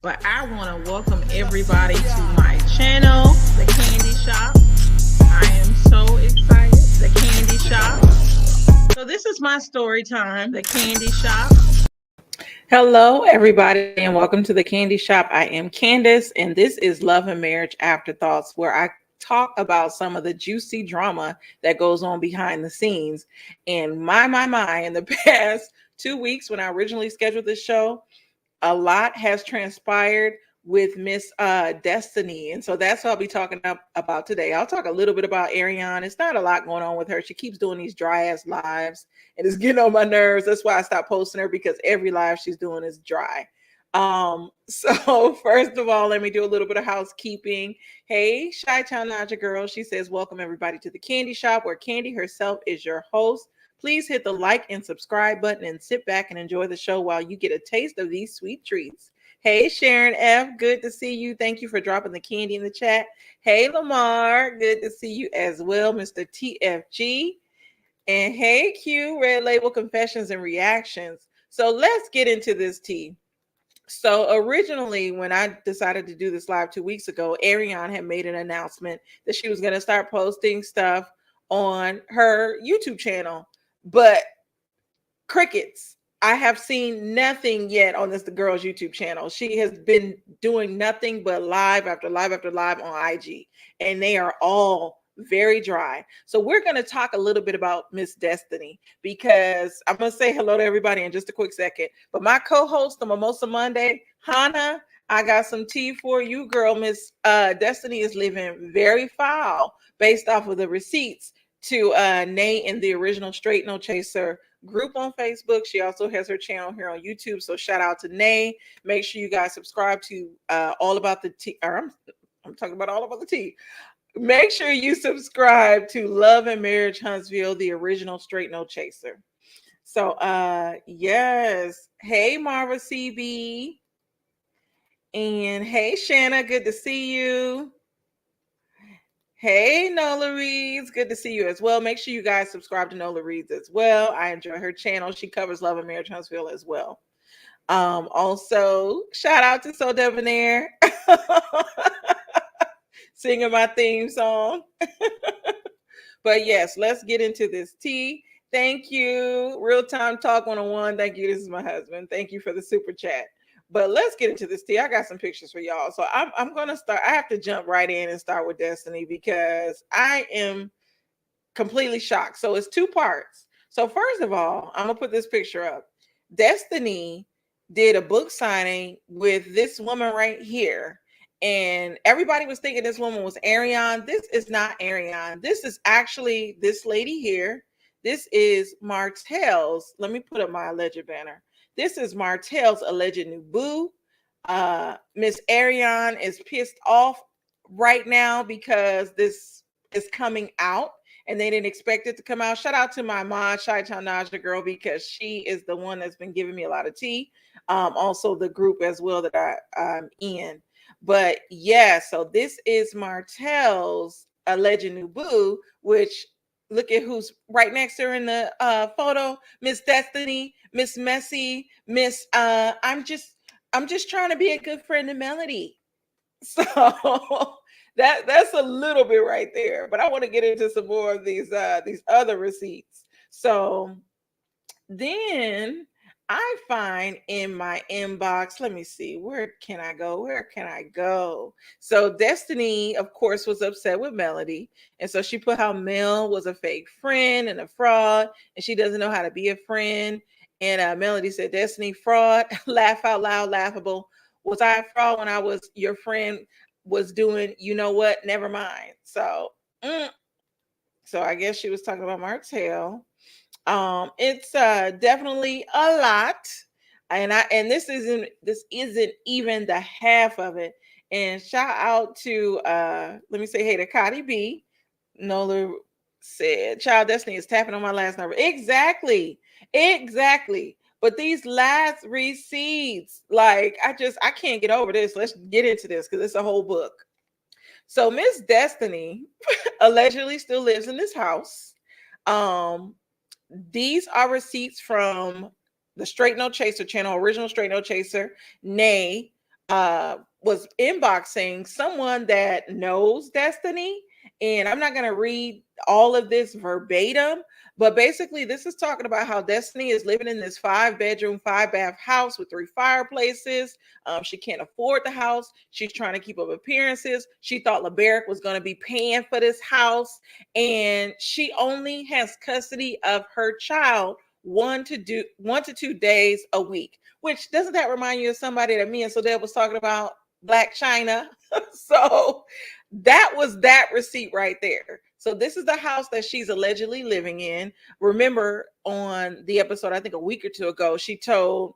But I want to welcome everybody to my channel, The Candy Shop. I am so excited. The Candy Shop. So this is my story time, The Candy Shop. Hello, everybody, and welcome to The Candy Shop. I am Candace, and this is Love and Marriage Afterthoughts, where I talk about some of the juicy drama that goes on behind the scenes. And my, in the past 2 weeks when I originally scheduled this show, a lot has transpired with Miss Destiny. And so that's what I'll be talking about today. I'll talk a little bit about Arionne. It's not a lot going on with her. She keeps doing these dry ass lives and it's getting on my nerves. That's why I stopped posting her, because every live she's doing is dry. So first of all, let me do a little bit of housekeeping. Hey, Chi-Town Naja girl. She says, welcome everybody to the Candy Shop, where Candy herself is your host. Please hit the like and subscribe button and sit back and enjoy the show while you get a taste of these sweet treats. Hey, Sharon F., good to see you. Thank you for dropping the candy in the chat. Hey, Lamar, good to see you as well, Mr. TFG. And hey, Q, Red Label Confessions and Reactions. So let's get into this tea. So originally, when I decided to do this live 2 weeks ago, Arionne had made an announcement that she was going to start posting stuff on her YouTube channel. But crickets. I have seen nothing yet on the girl's YouTube channel. She has been doing nothing but live after live after live on IG, and they are all very dry. So we're going to talk a little bit about Miss Destiny, because I'm going to say hello to everybody in just a quick second. But my co-host, the Mimosa Monday, Hannah, I got some tea for you, girl. Miss Destiny is living very foul based off of the receipts to Nate and the Original Straight No Chaser group on Facebook. She also has her channel here on YouTube. So shout out to Nay. Make sure you guys subscribe to All About the Tea. I'm talking about All About the Tea. Make sure you subscribe to Love and Marriage Huntsville, the Original Straight No Chaser. So yes. Hey, Marva CB. And hey, Shanna, good to see you. Hey, Nola Reeds, good to see you as well. Make sure you guys subscribe to Nola Reeds as well. I enjoy her channel. She covers Love and Marriage Huntsville as well. Also, shout out to So Debonair singing my theme song. But yes, let's get into this tea. Thank you. Real Time Talk 101. Thank you. This is my husband. Thank you for the super chat. But let's get into this tea. I got some pictures for y'all. So I'm going to start. I have to jump right in and start with Destiny, because I am completely shocked. So it's 2 parts. So first of all, I'm going to put this picture up. Destiny did a book signing with this woman right here. And everybody was thinking this woman was Arionne. This is not Arionne. This is actually this lady here. This is Martell's. Let me put up my alleged banner. This is Martell's alleged new boo. Miss Arionne is pissed off right now because this is coming out and they didn't expect it to come out. Shout out to my mom, Chi-Town Naja girl, because she is the one that's been giving me a lot of tea. Also the group as well that I'm in. But yeah, so this is Martell's alleged new boo, which look at who's right next to her in the photo. Miss Destiny, Miss Messy, Miss I'm just trying to be a good friend to Melody. So that's a little bit right there. But I want to get into some more of these other receipts. So then I find in my inbox, let me see, where can I go? So Destiny, of course, was upset with Melody. And so she put how Mel was a fake friend and a fraud, and she doesn't know how to be a friend. And Melody said, Destiny, fraud, laugh out loud, laughable. Was I a fraud when I was your friend was doing, you know what? Never mind. So I guess she was talking about Martell. It's definitely a lot, and this isn't even the half of it. And shout out to let me say hey to Cotty B. Nola said Child Destiny is tapping on my last number. Exactly. But these last receipts, like I can't get over this. Let's get into this because it's a whole book. So Miss Destiny allegedly still lives in this house. These are receipts from the Straight No Chaser channel, Original Straight No Chaser, nay, was inboxing someone that knows Destiny. And I'm not going to read all of this verbatim, but basically, this is talking about how Destiny is living in this 5-bedroom, 5-bath house with 3 fireplaces. She can't afford the house. She's trying to keep up appearances. She thought LeBerick was going to be paying for this house, and she only has custody of her child 1 to 2 days a week. Which, doesn't that remind you of somebody that me and Sodell was talking about, Black China? So that was that receipt right there. So this is the house that she's allegedly living in. Remember, on the episode, I think a week or two ago, she told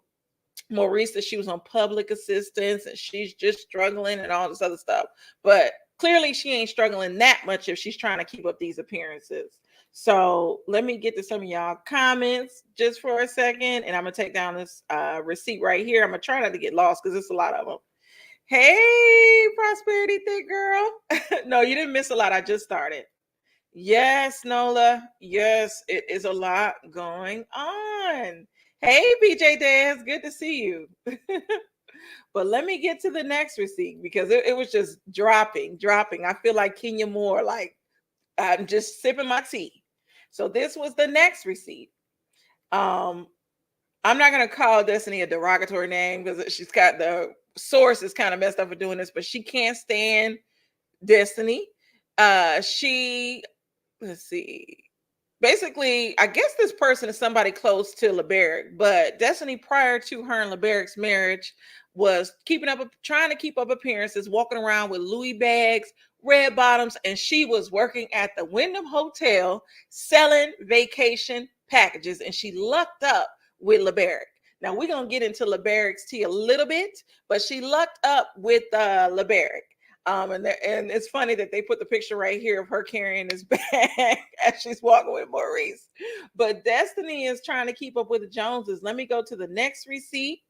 Maurice that she was on public assistance and she's just struggling and all this other stuff. But clearly she ain't struggling that much if she's trying to keep up these appearances. So let me get to some of y'all comments just for a second. And I'm going to take down this receipt right here. I'm going to try not to get lost because it's a lot of them. Hey, Prosperity Thick Girl. No, you didn't miss a lot. I just started. Yes, Nola. Yes, it is a lot going on. Hey, BJ Dance, good to see you. But let me get to the next receipt because it was just dropping. I feel like Kenya Moore, like I'm just sipping my tea. So this was the next receipt. I'm not going to call Destiny a derogatory name because she's got the source is kind of messed up for doing this, but she can't stand Destiny. Let's see. Basically, I guess this person is somebody close to LeBerick, but Destiny, prior to her and LeBerick's marriage, was trying to keep up appearances, walking around with Louis bags, red bottoms, and she was working at the Wyndham Hotel selling vacation packages, and she lucked up with LeBerick. Now, we're going to get into LeBerick's tea a little bit, but she lucked up with LeBerick. And it's funny that they put the picture right here of her carrying this bag as she's walking with Maurice. But Destiny is trying to keep up with the Joneses. Let me go to the next receipt.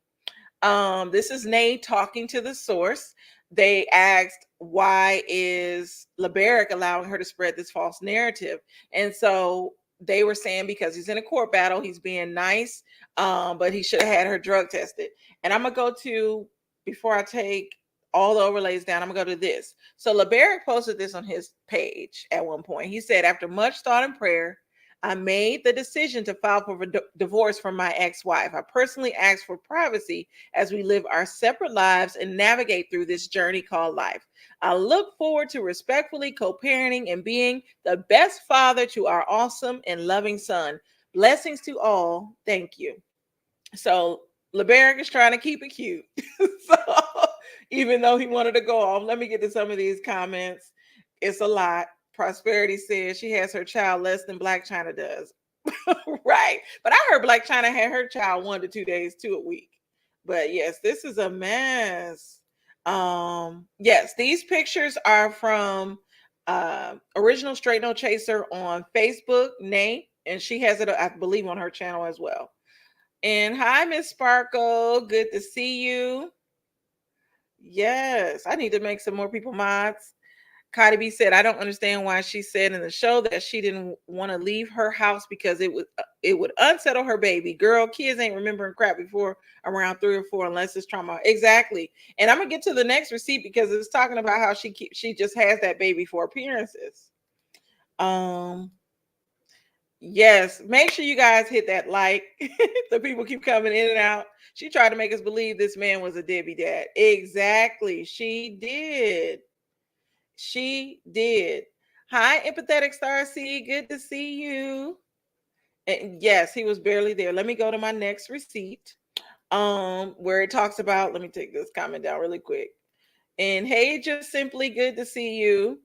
This is Nay talking to the source. They asked, why is LeBerick allowing her to spread this false narrative? And so they were saying because he's in a court battle, he's being nice, but he should have had her drug tested. And I'm going to go to, before I take all the overlays down, I'm gonna go to this. So LeBerick posted this on his page at one point. He said, after much thought and prayer, I made the decision to file for divorce from my ex-wife. I personally asked for privacy as we live our separate lives and navigate through this journey called life. I look forward to respectfully co-parenting and being the best father to our awesome and loving son. Blessings to all. Thank you. So LeBerick is trying to keep it cute. So even though he wanted to go off, let me get to some of these comments. It's a lot. Prosperity says she has her child less than Black China does. Right. But I heard Black China had her child 1 to 2 days to a week. But yes, this is a mess. Yes, these pictures are from Original Straight No Chaser on Facebook, Nay, and she has it, I believe, on her channel as well. And hi, Miss Sparkle. Good to see you. Yes, I need to make some more people mods. Cardi B said, I don't understand why she said in the show that she didn't want to leave her house because it would unsettle her baby. Girl, kids ain't remembering crap before around 3 or 4 unless it's trauma. Exactly. And I'm gonna get to the next receipt because it's talking about how she just has that baby for appearances. Yes, make sure you guys hit that like. The people keep coming in and out. She tried to make us believe this man was a Debbie dad. Exactly. She did. She did. Hi, empathetic Star C. Good to see you. And yes, he was barely there. Let me go to my next receipt. Where it talks about, let me take this comment down really quick. And hey, just simply good to see you.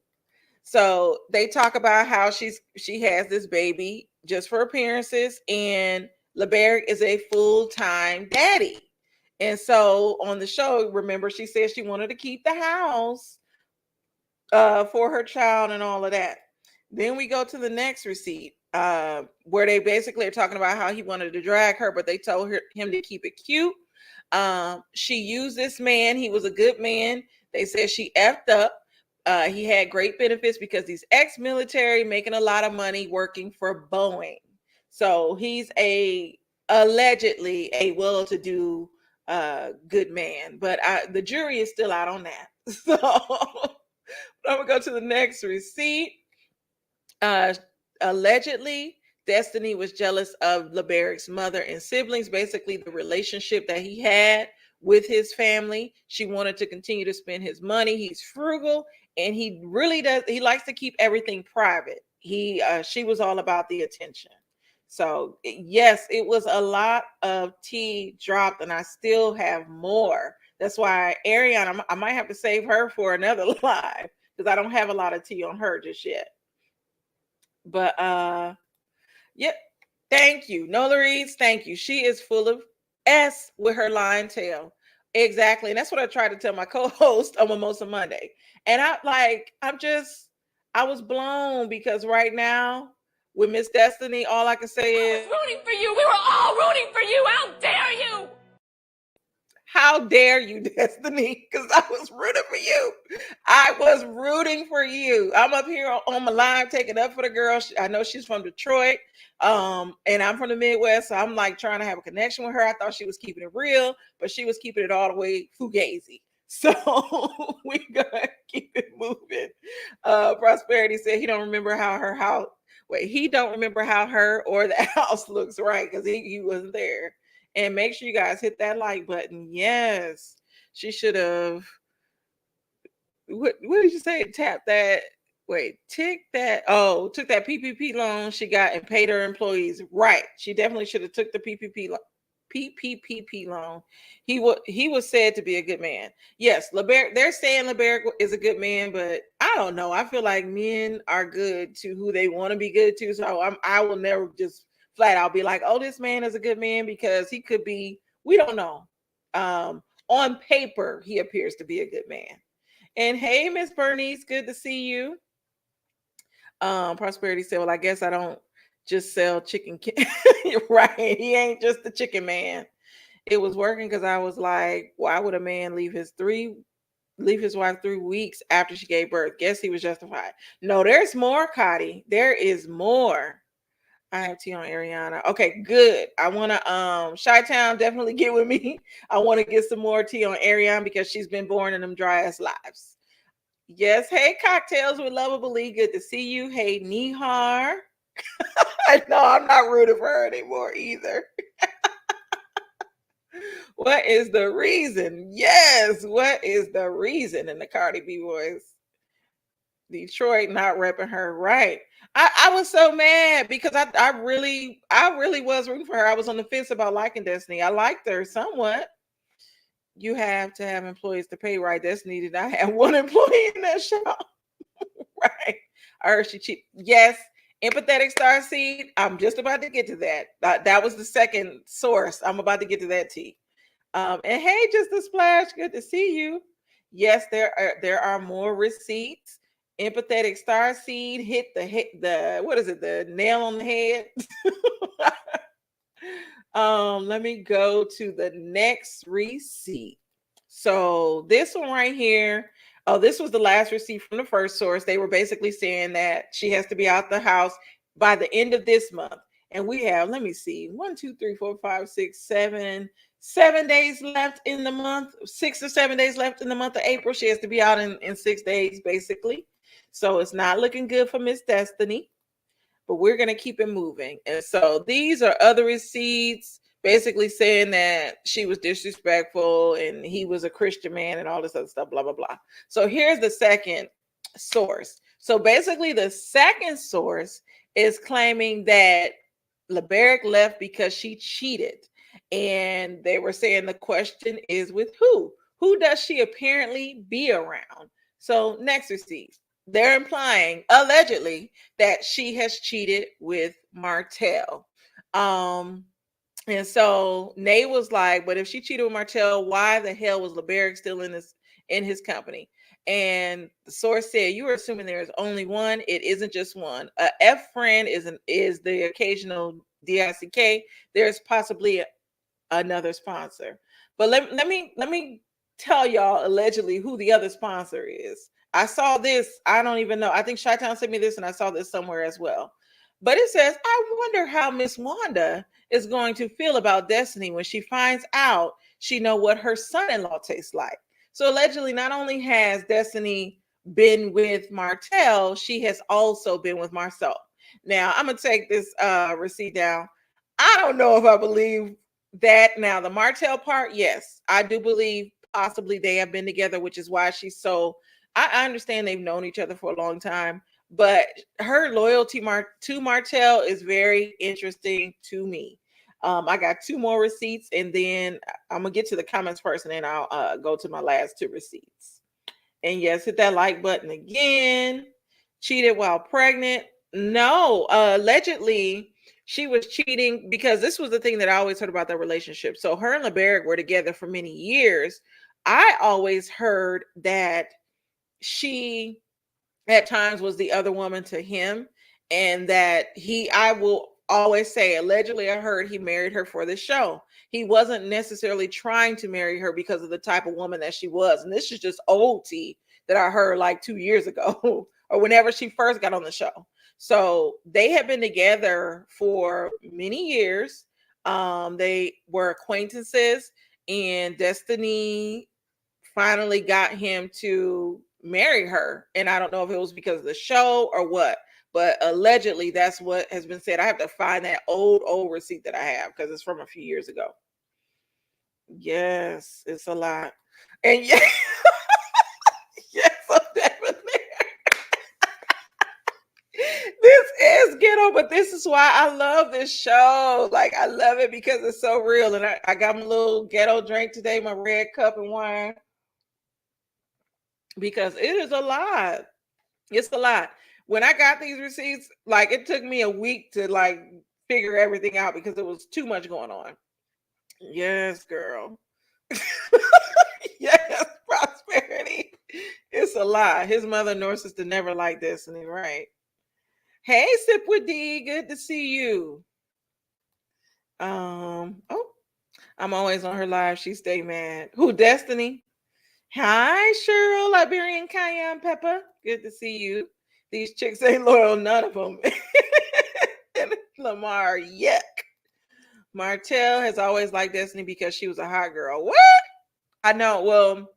So they talk about how she has this baby just for appearances, and LeBerick is a full-time daddy. And so on the show, remember, she said she wanted to keep the house for her child and all of that. Then we go to the next receipt, where they basically are talking about how he wanted to drag her, but they told him to keep it cute. She used this man. He was a good man. They said she effed up. He had great benefits because he's ex-military, making a lot of money working for Boeing. So he's allegedly a well-to-do good man. But the jury is still out on that. So I'm gonna go to the next receipt. Uh, Allegedly, Destiny was jealous of LeBeric's mother and siblings, basically the relationship that he had with his family. She wanted to continue to spend his money. He's frugal, and he really does. He likes to keep everything private. She was all about the attention. So yes, it was a lot of tea dropped, and I still have more. That's why Arionne, I might have to save her for another live because I don't have a lot of tea on her just yet. But yep. Thank you. Nola Reeds, thank you. She is full of S with her lion tail. Exactly. And that's what I tried to tell my co-host on Mimosa Monday. And I was blown because right now with Miss Destiny, all I can say is rooting for you. We were all rooting for you. How dare you? How dare you, Destiny? Because I was rooting for you. I was rooting for you. I'm up here on my live taking up for the girl. I know she's from Detroit, and I'm from the Midwest, so I'm like trying to have a connection with her. I thought she was keeping it real, but she was keeping it all the way fugazi. So we gonna keep it moving. Prosperity said he don't remember how her house. Wait, he don't remember how her or the house looks right because he wasn't there. And make sure you guys hit that like button. Yes, she should have. What did you say? Tap that. Wait, tick that. Oh, took that PPP loan she got and paid her employees. Right. She definitely should have took the PPP loan. He was said to be a good man. Yes, LeBeric. They're saying LeBeric is a good man, but I don't know. I feel like men are good to who they want to be good to. So I will never just flat out be like, oh, this man is a good man because he could be. We don't know. On paper, he appears to be a good man. And hey, Miss Bernice, good to see you. Prosperity said, well, I guess I don't just sell chicken. Right. He ain't just the chicken man. It was working because I was like, why would a man leave his wife 3 weeks after she gave birth? Guess he was justified. No, there's more, Cotty. There is more. I have tea on Ariana. Okay, good. I want to Chi-Town definitely get with me. I want to get some more tea on Ariana because she's been born in them dry ass lives. Yes, hey, Cocktails with Lovably. Good to see you. Hey, Nihar. I know I'm not rooting for her anymore either. What is the reason? Yes, what is the reason in the Cardi B voice? Detroit not repping her right. I was so mad because I really was rooting for her. I was on the fence about liking Destiny. I liked her somewhat. You have to have employees to pay, right? Destiny did not have one employee in that shop. Right. I heard she cheap. Yes. Empathetic star seed. I'm just about to get to that. That was the second source. I'm about to get to that tea. And hey, just a splash. Good to see you. Yes, there are more receipts. Empathetic star seed hit the what is it? The nail on the head. Let me go to the next receipt. So this one right here. Oh, this was the last receipt from the first source. They were basically saying that she has to be out the house by the end of this month. And we have, let me see, 1, 2, 3, 4, 5, 6, 7 days left in the month, 6 or 7 days left in the month of April. She has to be out in 6 days, basically. So it's not looking good for Miss Destiny, but we're going to keep it moving. And so these are other receipts basically saying that she was disrespectful and he was a Christian man and all this other stuff, blah, blah, blah. So here's the second source. So basically the second source is claiming that LeBeric left because she cheated. And they were saying the question is with who? Who does she apparently be around? So next receipt. They're implying allegedly that she has cheated with Martell. And so Nay was like, but if she cheated with Martell, why the hell was LeBeric still in his company? And the source said, you are assuming there is only one. It isn't just one. A F friend is the occasional DICK. There's possibly another sponsor. But let me tell y'all allegedly who the other sponsor is. I saw this. I don't even know. I think Chi-Town sent me this and I saw this somewhere as well. But it says, I wonder how Miss Wanda is going to feel about Destiny when she finds out she know what her son-in-law tastes like. So allegedly, not only has Destiny been with Martell, she has also been with Marcel. Now, I'm going to take this receipt down. I don't know if I believe that. Now, the Martell part, yes, I do believe possibly they have been together, which is why she's so, I understand they've known each other for a long time, but her loyalty to Martell is very interesting to me. I got 2 more receipts, and then I'm going to get to the comments first, and then I'll go to my last 2 receipts. And yes, hit that like button again. Cheated while pregnant. No, allegedly she was cheating because this was the thing that I always heard about their relationship. So her and LeBeric were together for many years. I always heard that she at times was the other woman to him, and that I will always say, allegedly, I heard he married her for the show. He wasn't necessarily trying to marry her because of the type of woman that she was. And this is just old tea that I heard like 2 years ago or whenever she first got on the show. So they had been together for many years. They were acquaintances, and Destiny finally got him to marry her. And I don't know if it was because of the show or what, but allegedly that's what has been said. I have to find that old receipt that I have because it's from a few years ago. Yes, it's a lot. And yeah, yes, I'm definitely. This is ghetto, but this is why I love this show. Like, I love it because it's so real. And I got my little ghetto drink today, my red cup and wine, because it is a lot. It's a lot. When I got these receipts, like, it took me a week to like figure everything out because it was too much going on. Yes, girl. Yes, prosperity. It's a lie. His mother nor sister never liked Destiny, right? Hey, Sip with D, good to see you. Oh, I'm always on her live. She stay mad. Who, Destiny? Hi, Cheryl, Liberian Cayenne Pepper. Good to see you. These chicks ain't loyal, none of them. And Lamar, yuck. Martell has always liked Destiny because she was a hot girl. What? I know. Well,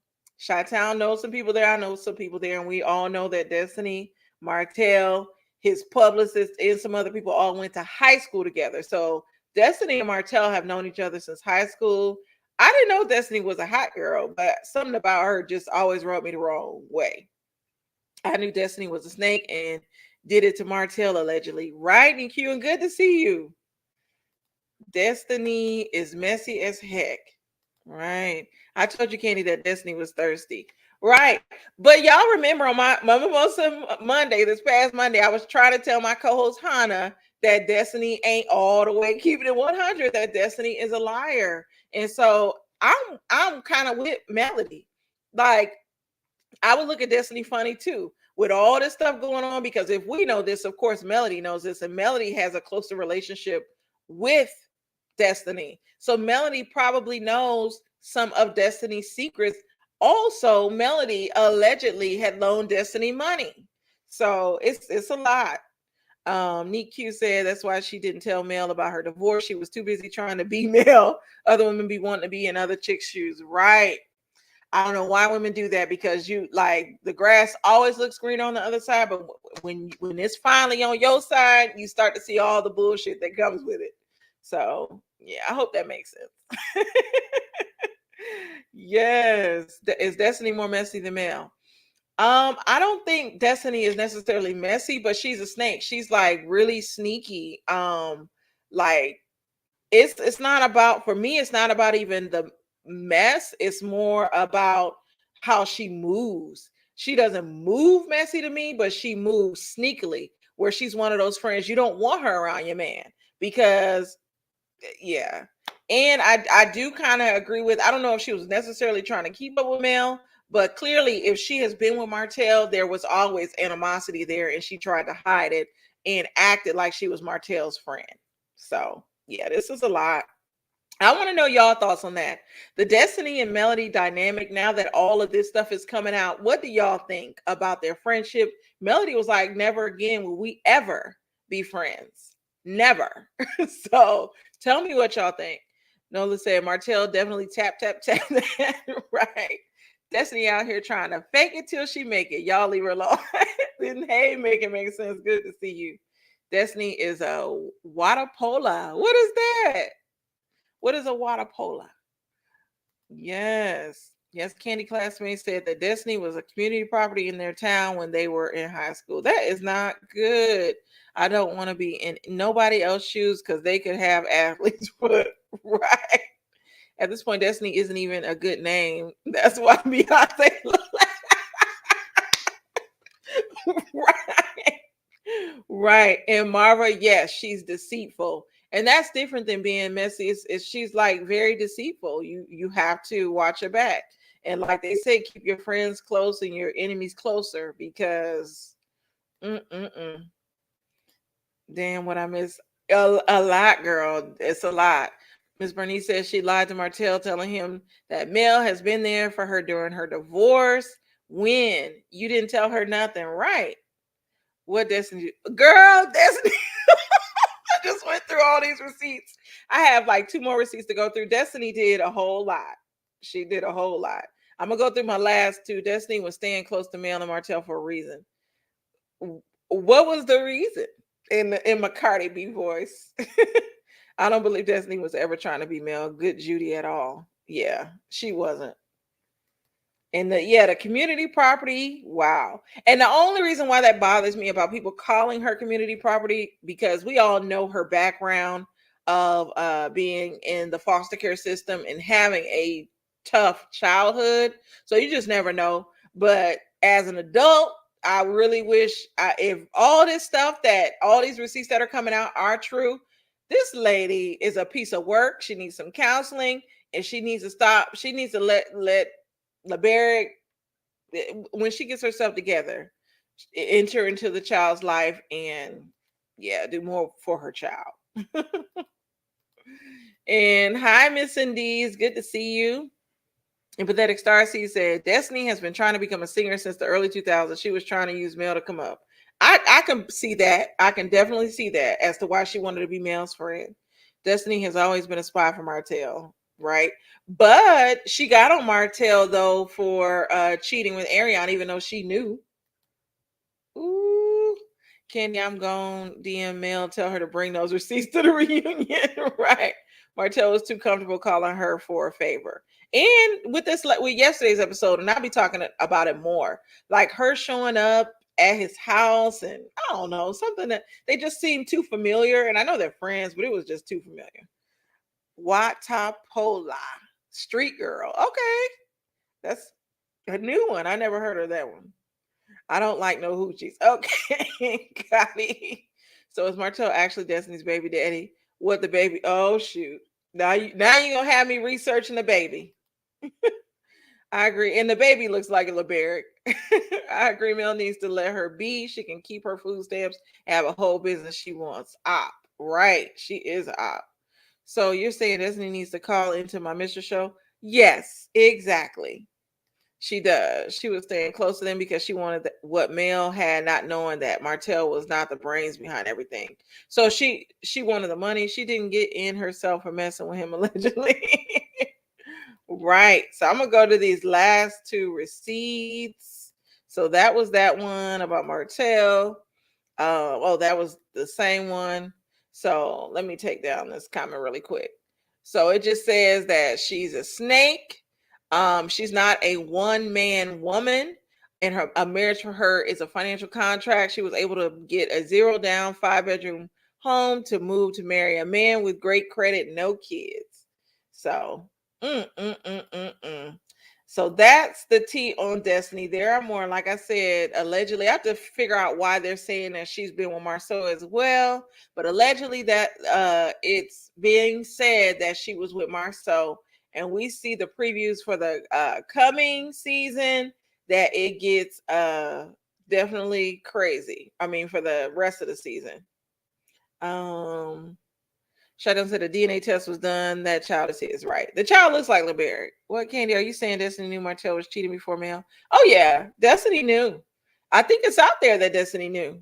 Chi-Town knows some people there. I know some people there, and we all know that Destiny, Martell, his publicist, and some other people all went to high school together. So Destiny and Martell have known each other since high school. I didn't know Destiny was a hot girl, but something about her just always rubbed me the wrong way. I knew Destiny was a snake and did it to Martell allegedly. Right, and Q, and good to see you. Destiny is messy as heck. Right. I told you, Candy, that Destiny was thirsty. Right. But y'all remember on my Mimosa Monday, this past Monday, I was trying to tell my co-host Hannah that Destiny ain't all the way keeping it 100, that Destiny is a liar. And so I'm kind of with Melody. Like, I would look at Destiny funny too with all this stuff going on, because if we know this, of course, Melody knows this, and Melody has a closer relationship with Destiny. So Melody probably knows some of Destiny's secrets. Also, Melody allegedly had loaned Destiny money. So it's a lot. Neat Q said that's why she didn't tell Mel about her divorce. She was too busy trying to be Mel. Other women be wanting to be in other chicks' shoes. Right. I don't know why women do that, because you, like, the grass always looks green on the other side, but when it's finally on your side, you start to see all the bullshit that comes with it. So yeah, I hope that makes sense. Yes. Is Destiny more messy than Mel? I don't think Destiny is necessarily messy, but she's a snake. She's like really sneaky. Like, it's not about, for me, it's not about even the mess. It's more about how she moves. She doesn't move messy to me, but she moves sneakily, where she's one of those friends you don't want her around your man, because yeah. And I do kind of agree with, I don't know if she was necessarily trying to keep up with Mel, but clearly if she has been with Martell, there was always animosity there, and she tried to hide it and acted like she was Martell's friend. So yeah, this is a lot. I want to know y'all thoughts on that. The Destiny and Melody dynamic, now that all of this stuff is coming out, what do y'all think about their friendship? Melody was like, never again will we ever be friends. Never. So tell me what y'all think. Nola said Martell definitely tap tap tap that. Right. Destiny out here trying to fake it till she make it. Y'all leave her alone. Then hey, make it make sense. Good to see you. Destiny is a Wadapola. What is that? What is a Wadapola? Yes. Yes, Candy classmate said that Destiny was a community property in their town when they were in high school. That is not good. I don't want to be in nobody else's shoes because they could have athletes, but right. At this point, Destiny isn't even a good name. That's why Beyonce right. Right. And Marva, yes, she's deceitful. And that's different than being messy. She's like very deceitful. You have to watch her back. And like they say, keep your friends close and your enemies closer because damn what I miss. A lot, girl. It's a lot. Miss Bernice says she lied to Martell, telling him that Mel has been there for her during her divorce. When you didn't tell her nothing, right? What Destiny? Girl, Destiny. I just went through all these receipts. I have like 2 more receipts to go through. Destiny did a whole lot. She did a whole lot. I'm gonna go through my last 2. Destiny was staying close to Mel and Martell for a reason. What was the reason? In my Cardi B voice. I don't believe Destiny was ever trying to be Mel Good Judy at all. Yeah, she wasn't. And the community property, wow. And the only reason why that bothers me about people calling her community property, because we all know her background of being in the foster care system and having a tough childhood. So you just never know. But as an adult, I really wish if all this stuff that all these receipts that are coming out are true, this lady is a piece of work. She needs some counseling and she needs to stop. She needs to let LeBaric, when she gets herself together, enter into the child's life and do more for her child. And hi, Miss Cindy's, good to see you. And Pathetic Starseed said Destiny has been trying to become a singer since the early 2000s. She was trying to use Mel to come up. I can see that. I can definitely see that as to why she wanted to be Mel's friend. Destiny has always been a spy for Martell, right? But she got on Martell though for cheating with Arionne, even though she knew. Ooh, Candy, I'm gone. DM Mel, tell her to bring those receipts to the reunion, right? Martell was too comfortable calling her for a favor. And with yesterday's episode, and I'll be talking about it more, like her showing up at his house, and I don't know, something that they just seemed too familiar. And I know they're friends, but it was just too familiar. Watapola, street girl. Okay, that's a new one. I never heard of that one. I don't like no hoochies. Okay, got it. So is Martell actually Destiny's baby daddy? What the baby? Oh shoot! Now you gonna have me researching the baby. I agree, and the baby looks like a LeBaric. I agree. Mel needs to let her be. She can keep her food stamps, have a whole business she wants. Op, right? She is op. So you're saying Destiny needs to call into my Mr. Show? Yes, exactly. She does. She was staying close to them because she wanted what Mel had, not knowing that Martell was not the brains behind everything. So she wanted the money. She didn't get in herself for messing with him allegedly. Right. So I'm gonna go to these last 2 receipts. So that was that one about Martell. That was the same one. So let me take down this comment really quick. So it just says that she's a snake. She's not a one-man woman, and a marriage for her is a financial contract. She was able to get a 0 down 5-bedroom home to move to marry a man with great credit, no kids. So, So that's the tea on Destiny. There are more, like I said, allegedly. I have to figure out why they're saying that she's been with Marceau as well. But allegedly that it's being said that she was with Marceau. And we see the previews for the coming season that it gets definitely crazy. I mean, for the rest of the season. Shutdown said the DNA test was done. That child is his, right? The child looks like LeBaric. What, Candy? Are you saying Destiny knew Martell was cheating before Mel? Oh yeah, Destiny knew. I think it's out there that Destiny knew.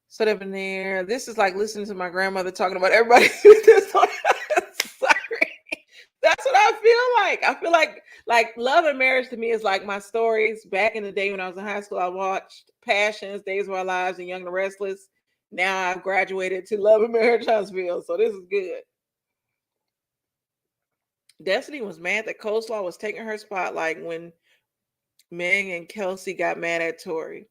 So they've been there. This is like listening to my grandmother talking about everybody. Sorry. That's what I feel like. I feel like Love and Marriage to me is like my stories back in the day when I was in high school. I watched Passions, Days of Our Lives, and Young and the Restless. Now I've graduated to Love and Marriage Huntsville, so this is good. Destiny was mad that Coleslaw was taking her spotlight when Meg and Kelsey got mad at Tori.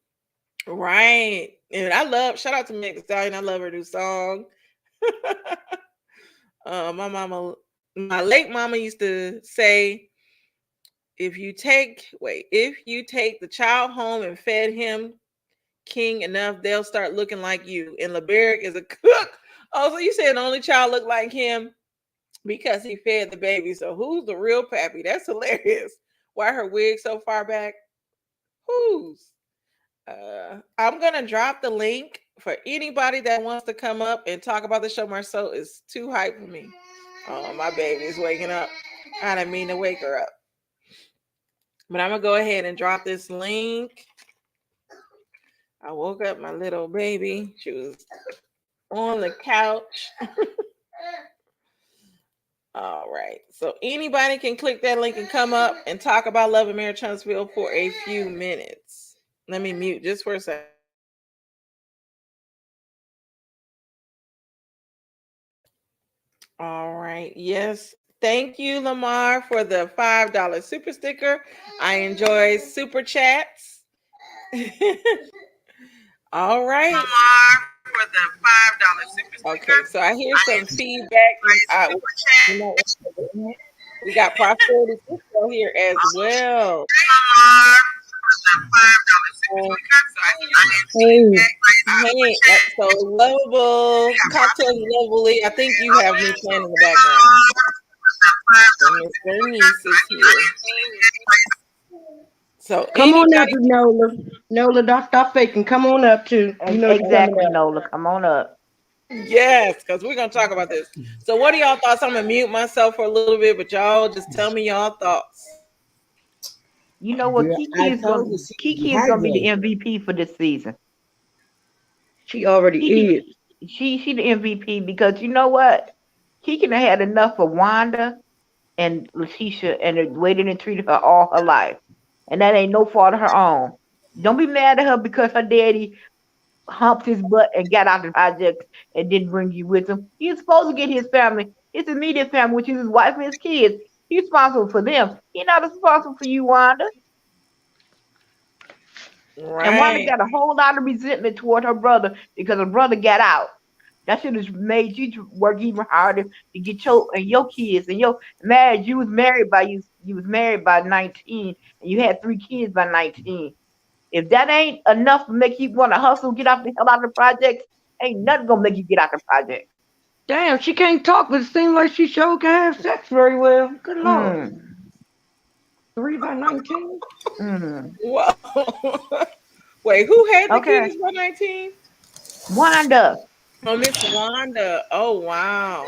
Right. And I love, shout out to Meg Thee Stallion. I love her new song. My mama, my late mama used to say, if you take the child home and fed him king enough, they'll start looking like you. And LeBeric is a cook. Oh, so you said the only child looked like him because he fed the baby. So who's the real pappy? That's hilarious. Why her wig so far back? Who's? I'm gonna drop the link for anybody that wants to come up and talk about the show. Marceau is too hype for me. Oh, my baby is waking up. I didn't mean to wake her up. But I'm gonna go ahead and drop this link. I woke up my little baby. She was on the couch. All right. So anybody can click that link and come up and talk about Love and Marriage Huntsville for a few minutes. Let me mute just for a second. All right. Yes. Thank you, Lamar, for the $5 super sticker. I enjoy super chats. All right. Lamar for the $5 super sticker. Okay, so I hear some feedback. We got Prosperity Cisco here as well. Hey, so lovable cocktails lovely. I think you have me playing in the background. Mr. Niece is here. So come on up, Nola. Nola, don't stop faking. Come on up too. You know exactly, Nola. Come on up. Yes, because we're gonna talk about this. So, what are y'all thoughts? I'm gonna mute myself for a little bit, but y'all just tell me y'all thoughts. You know what? Kiki is gonna be the MVP for this season. She already is. She the MVP because you know what? Kiki done had enough of Wanda and Letitia and waited and treated her all her life. And that ain't no fault of her own. Don't be mad at her because her daddy humped his butt and got out of the project and didn't bring you with him. He's supposed to get his family, his immediate family, which is his wife and his kids. He's responsible for them. He's not responsible for you, Wanda. Right. And Wanda got a whole lot of resentment toward her brother because her brother got out. That should have made you work even harder to get your kids and your marriage. You was married by 19 and you had 3 kids by 19. If that ain't enough to make you want to hustle, get out the hell out of the project, ain't nothing gonna make you get out the project. Damn, she can't talk, but it seems like she sure can have sex very well. Good Lord. 3 by 19? Whoa. Wait, who had the kids by 19? Wanda. Oh, Miss Wanda. Oh, wow.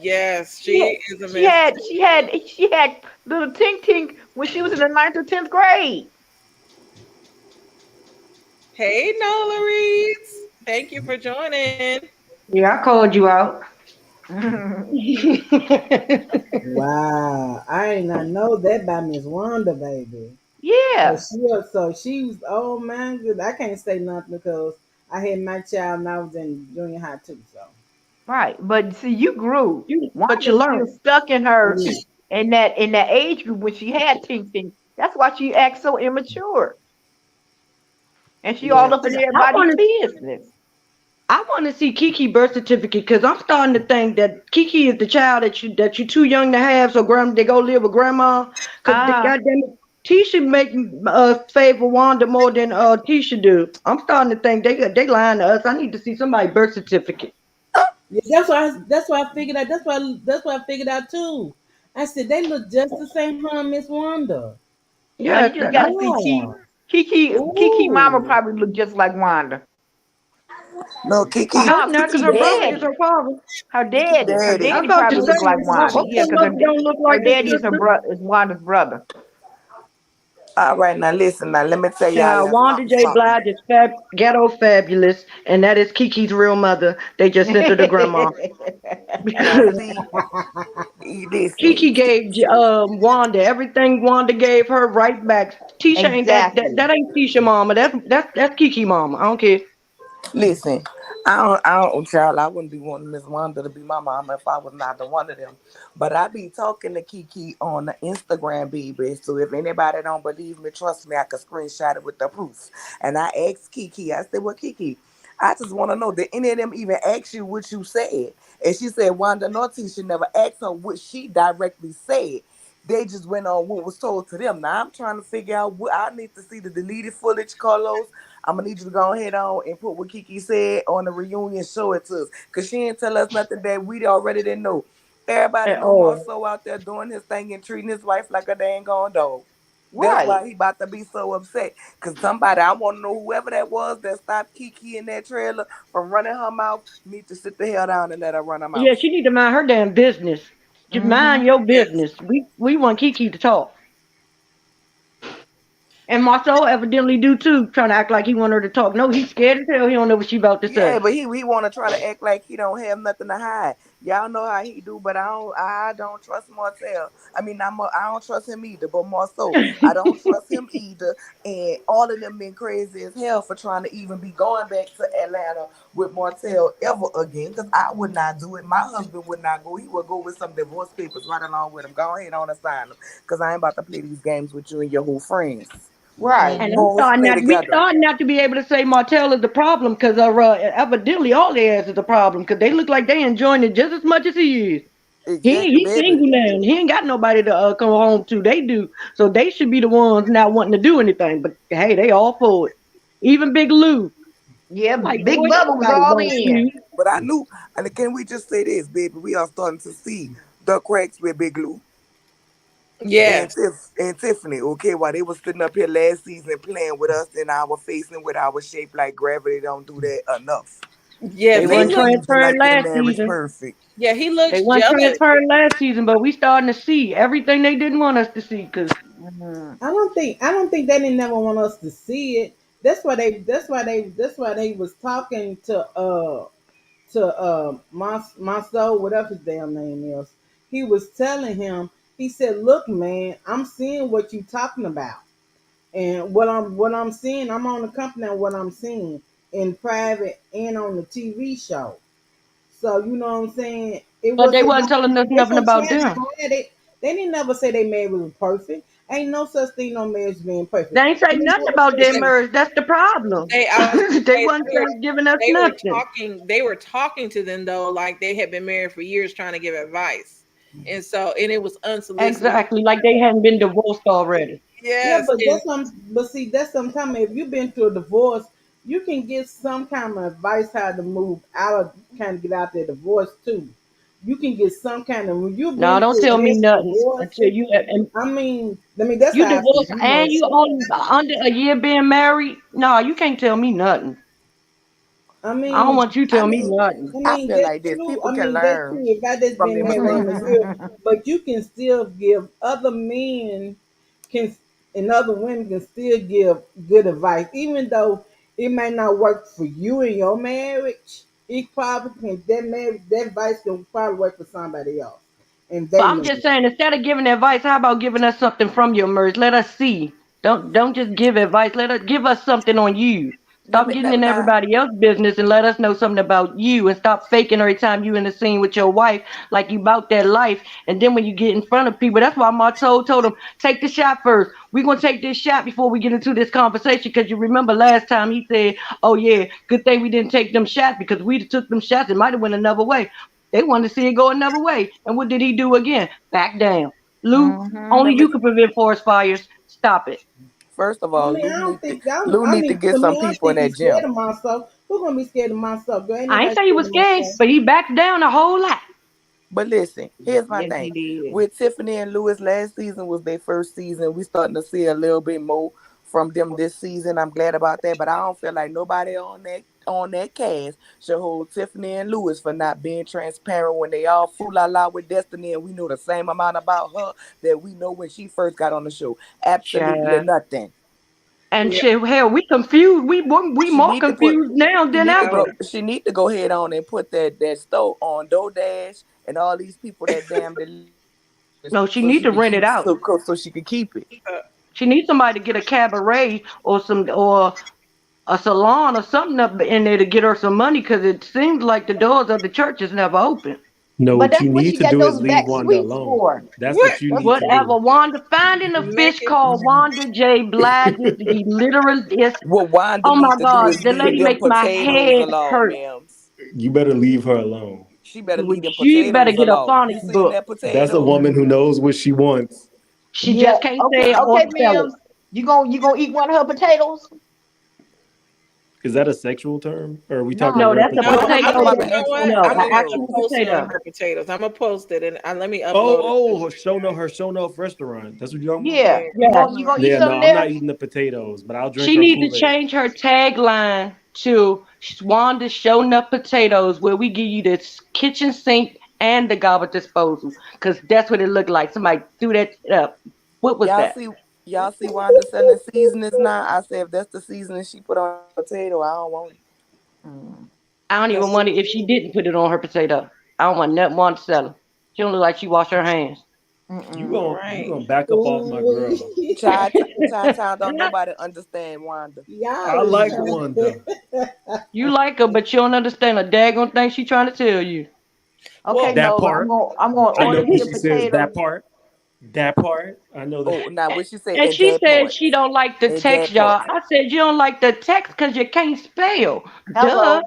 Yes, she is a She had little Tink Tink when she was in the 9th or 10th grade. Hey, Nola Reeds. Thank you for joining. Yeah, I called you out. Wow, I did not know that about Miss Wanda, baby. Yeah. So she was. Oh man, I can't say nothing because I had my child and I was in junior high too. So right, but see, you grew. But you learned. Still stuck in her in that age group when she had Tink Tink. That's why she acts so immature, and she all up in everybody's business. I want to see Kiki birth certificate because I'm starting to think that Kiki is the child that you're too young to have, so they go live with grandma. Because goddamn it, Tisha make favor Wanda more than Tisha do. I'm starting to think they lying to us. I need to see somebody's birth certificate. Yeah, that's why I figured out. That's why I figured out too. I said they look just the same, huh, Miss Wanda? Yeah, you just gotta see Kiki mama probably look just like Wanda. No, Kiki. I hope not, because her brother is her father. Her daddy probably look like Wanda. Yeah, because her daddy is Wanda's brother. All right, now listen. Now let me tell y'all. Wanda J. Blige is ghetto fabulous, and that is Kiki's real mother. They just sent her to grandma. Listen, Kiki gave Wanda everything Wanda gave her right back. Tisha ain't Exactly. that ain't Tisha mama. That's Kiki mama. I don't care. listen. Child, I wouldn't be wanting Miss Wanda to be my mama if I was not the one of them. But I be talking to Kiki on the Instagram, baby. So if anybody don't believe me, trust me, I could screenshot it with the proof. And I asked Kiki, I said, well, Kiki, I just want to know, did any of them even ask you what you said? And she said, Wanda Norty should never ask her what she directly said. They just went on what was told to them. Now I'm trying to figure out what I need to see the deleted footage, Carlos. I'm gonna need you to go ahead on and put what Kiki said on the reunion, show it to us. Cause she didn't tell us nothing that we already didn't know. Everybody At know all. Marceau out there doing his thing and treating his wife like a dang gone dog. That's Right. why he about to be so upset. Cause somebody, I want to know whoever that was that stopped Kiki in that trailer from running her mouth, need to sit the hell down and let her run her Yeah, mouth. she need to mind her damn business. Just mind Hmm. your Yes. business. We want Kiki to talk. And Marceau evidently do too, trying to act like he want her to talk. No, he's scared as hell. He don't know what she about to Yeah, say. but he want to try to act like he don't have nothing to hide. Y'all know how he do, but I don't trust Martell. I mean, I don't trust him either. But more so, I don't trust him either. And all of them been crazy as hell for trying to even be going back to Atlanta with Martell ever again. Because I would not do it. My husband would not go. He would go with some divorce papers right along with him. Go ahead on and sign them. Because I ain't about to play these games with you and your whole friends. Right. And Mm-hmm. I'm Boys starting play not. We together. starting not to be able to say Martell is the problem because evidently all their ass is the problem because they look like they enjoying it just as much as he is. Exactly, He's baby. single now. And he ain't got nobody to come home to. They do, so they should be the ones not wanting to do anything. But hey, they all for it. Even Big Lou. Yeah, I'm like, Big boy, don't Bubba was nobody all want in. you. But I knew, and can we just say this, baby? We are starting to see the cracks with Big Lou and Yes. Tiffany. Okay, while they was sitting up here last season playing with us in our face and with our shape like gravity, don't do that enough. They Yes. They He wasn't want to looks. use it transferring like their last marriage season. perfect. Yeah, he They looks weren't jealous. transferring last season, but we starting to see everything they didn't want us to see. Cause Hmm. I don't think they didn't never want us to see it. That's why they was talking to my soul, whatever his damn name is. He was telling him, he said, look, man, I'm seeing what you talking about. And what I'm seeing, I'm on the company on what I'm seeing in private and on the TV show. So you know what I'm saying? It but they wasn't wasn't telling us they nothing gonna about try to them. hide it. They didn't never say they marriage was perfect. Ain't no such thing no marriage being They perfect. ain't say They nothing never about said their They, that. marriage. That's the problem. I was gonna They say wasn't giving us they were nothing. talking. They were talking to them though, like they had been married for years, trying to give advice, and it was unsolicited. Exactly, like they hadn't been divorced already. Yeah, Yes, but and that's some time. If you've been through a divorce, you can get some kind of advice how to move out of, kind of get out there divorce too. You can get some kind of, when you've No, been don't through tell me this nothing divorce. until you and I mean that's you how I feel. divorced You know, and you only under a year being married. No, you can't tell me nothing. I I don't mean, want you to I tell me mean, nothing. I feel That's like this. true. People can That's learn true. If I just from been their married mistakes. around a year, but you can still give other men can and other women can still give good advice, even though it may not work for you in your marriage. It probably can that advice can probably work for somebody else, and But they I'm marriage. just saying, instead of giving advice, how about giving us something from your merge? Let us see. Don't just give advice. Let us give us something on you. Let Stop me getting let in now. everybody else's business and let us know something about you and stop faking every time you in the scene with your wife like you about that life. And then when you get in front of people, that's why Marceau told him, take the shot first. We're gonna take this shot before we get into this conversation. Cause you remember last time he said, oh yeah, good thing we didn't take them shots because we took them shots, it might have went another way. They wanted to see it go another way. And what did he do again? Back down. Lou, Hmm. only Let me. you can prevent forest fires. Stop it. First of I all, mean, I don't think Lou I need to mean, get to some me, I don't people in think that he's scared gym. of myself. Who's gonna be scared of myself? Girl, ain't I ain't nobody say he scared was of scared, myself. but he backed down a whole lot. But listen, here's my Yes, thing. he did. With Tiffany and Lewis, last season was their first season. We starting to see a little bit more from them this season. I'm glad about that. But I don't feel like nobody on that cast should hold Tiffany and Lewis for not being transparent when they all fool la la with Destiny and we know the same amount about her that we know when she first got on the show. Absolutely Child. nothing. And Yeah, shit, hell, we confused. We She more need to put confused now she than need to go ever. she need to go head on and put that store on DoorDash and all these people that damn No, she so need she to could rent it keep out. so she could keep it. She needs somebody to get a cabaret or a salon or something up in there to get her some money because it seems like the doors of the church is never open. No, But what that's you what need she to got do is those leave back Wanda suites alone. for. That's What? what you need to Whatever, do. Wanda, finding a Make fish it. called Wanda J. Blige is the literal. Is What Wanda oh my need to do God, is the leave lady them makes my potatoes head alone, hurt. ma'am. You better leave her alone. She better leave them She better potatoes get a alone. You phonics seen book. that That's a potato? woman who knows what she wants. She Yeah. just can't say Okay. it or Okay, spell ma'am. it. You gonna eat one of her potatoes? Is that a sexual term? Or are we talking No, No. real that's a No, No, we potatoes? talking potato. about you the know actual what? No, I'm an gonna put actual a potato. post on potato. her potatoes. I'm gonna post it and let me upload it. Her show enough restaurant. That's what you're talking about? Yeah. Yeah. You gonna eat Yeah, no, something I'm there? not eating the potatoes, but I'll drink She her need to Kool-Aid. change her tagline to Wanda's Showing Up Potatoes, where we give you the kitchen sink and the garbage disposal, because that's what it looked like. Somebody threw that up. What was Y'all that? see, y'all see Wanda selling seasonings now. I said if that's the seasoning she put on a potato, I don't want it. Mm. I don't even wonder if she didn't put it on her potato. I don't want nothing Wanda selling. She don't look like she washed her hands. Mm-mm. You Right. gonna back up off my Ooh, girl. Chi-town don't nobody understand Wanda. I y'all is like trying. Wanda. You like her, but you don't understand a daggone thing she trying to tell you. Okay, Well, That Nova. I'm part. gonna I'm gonna I know order me when a she says potato. that part. That part. I know that. Oh, now what she say And in she that said part? she don't like the In text, that y'all. part. I said you don't like the text because you can't spell. Duh. Hello.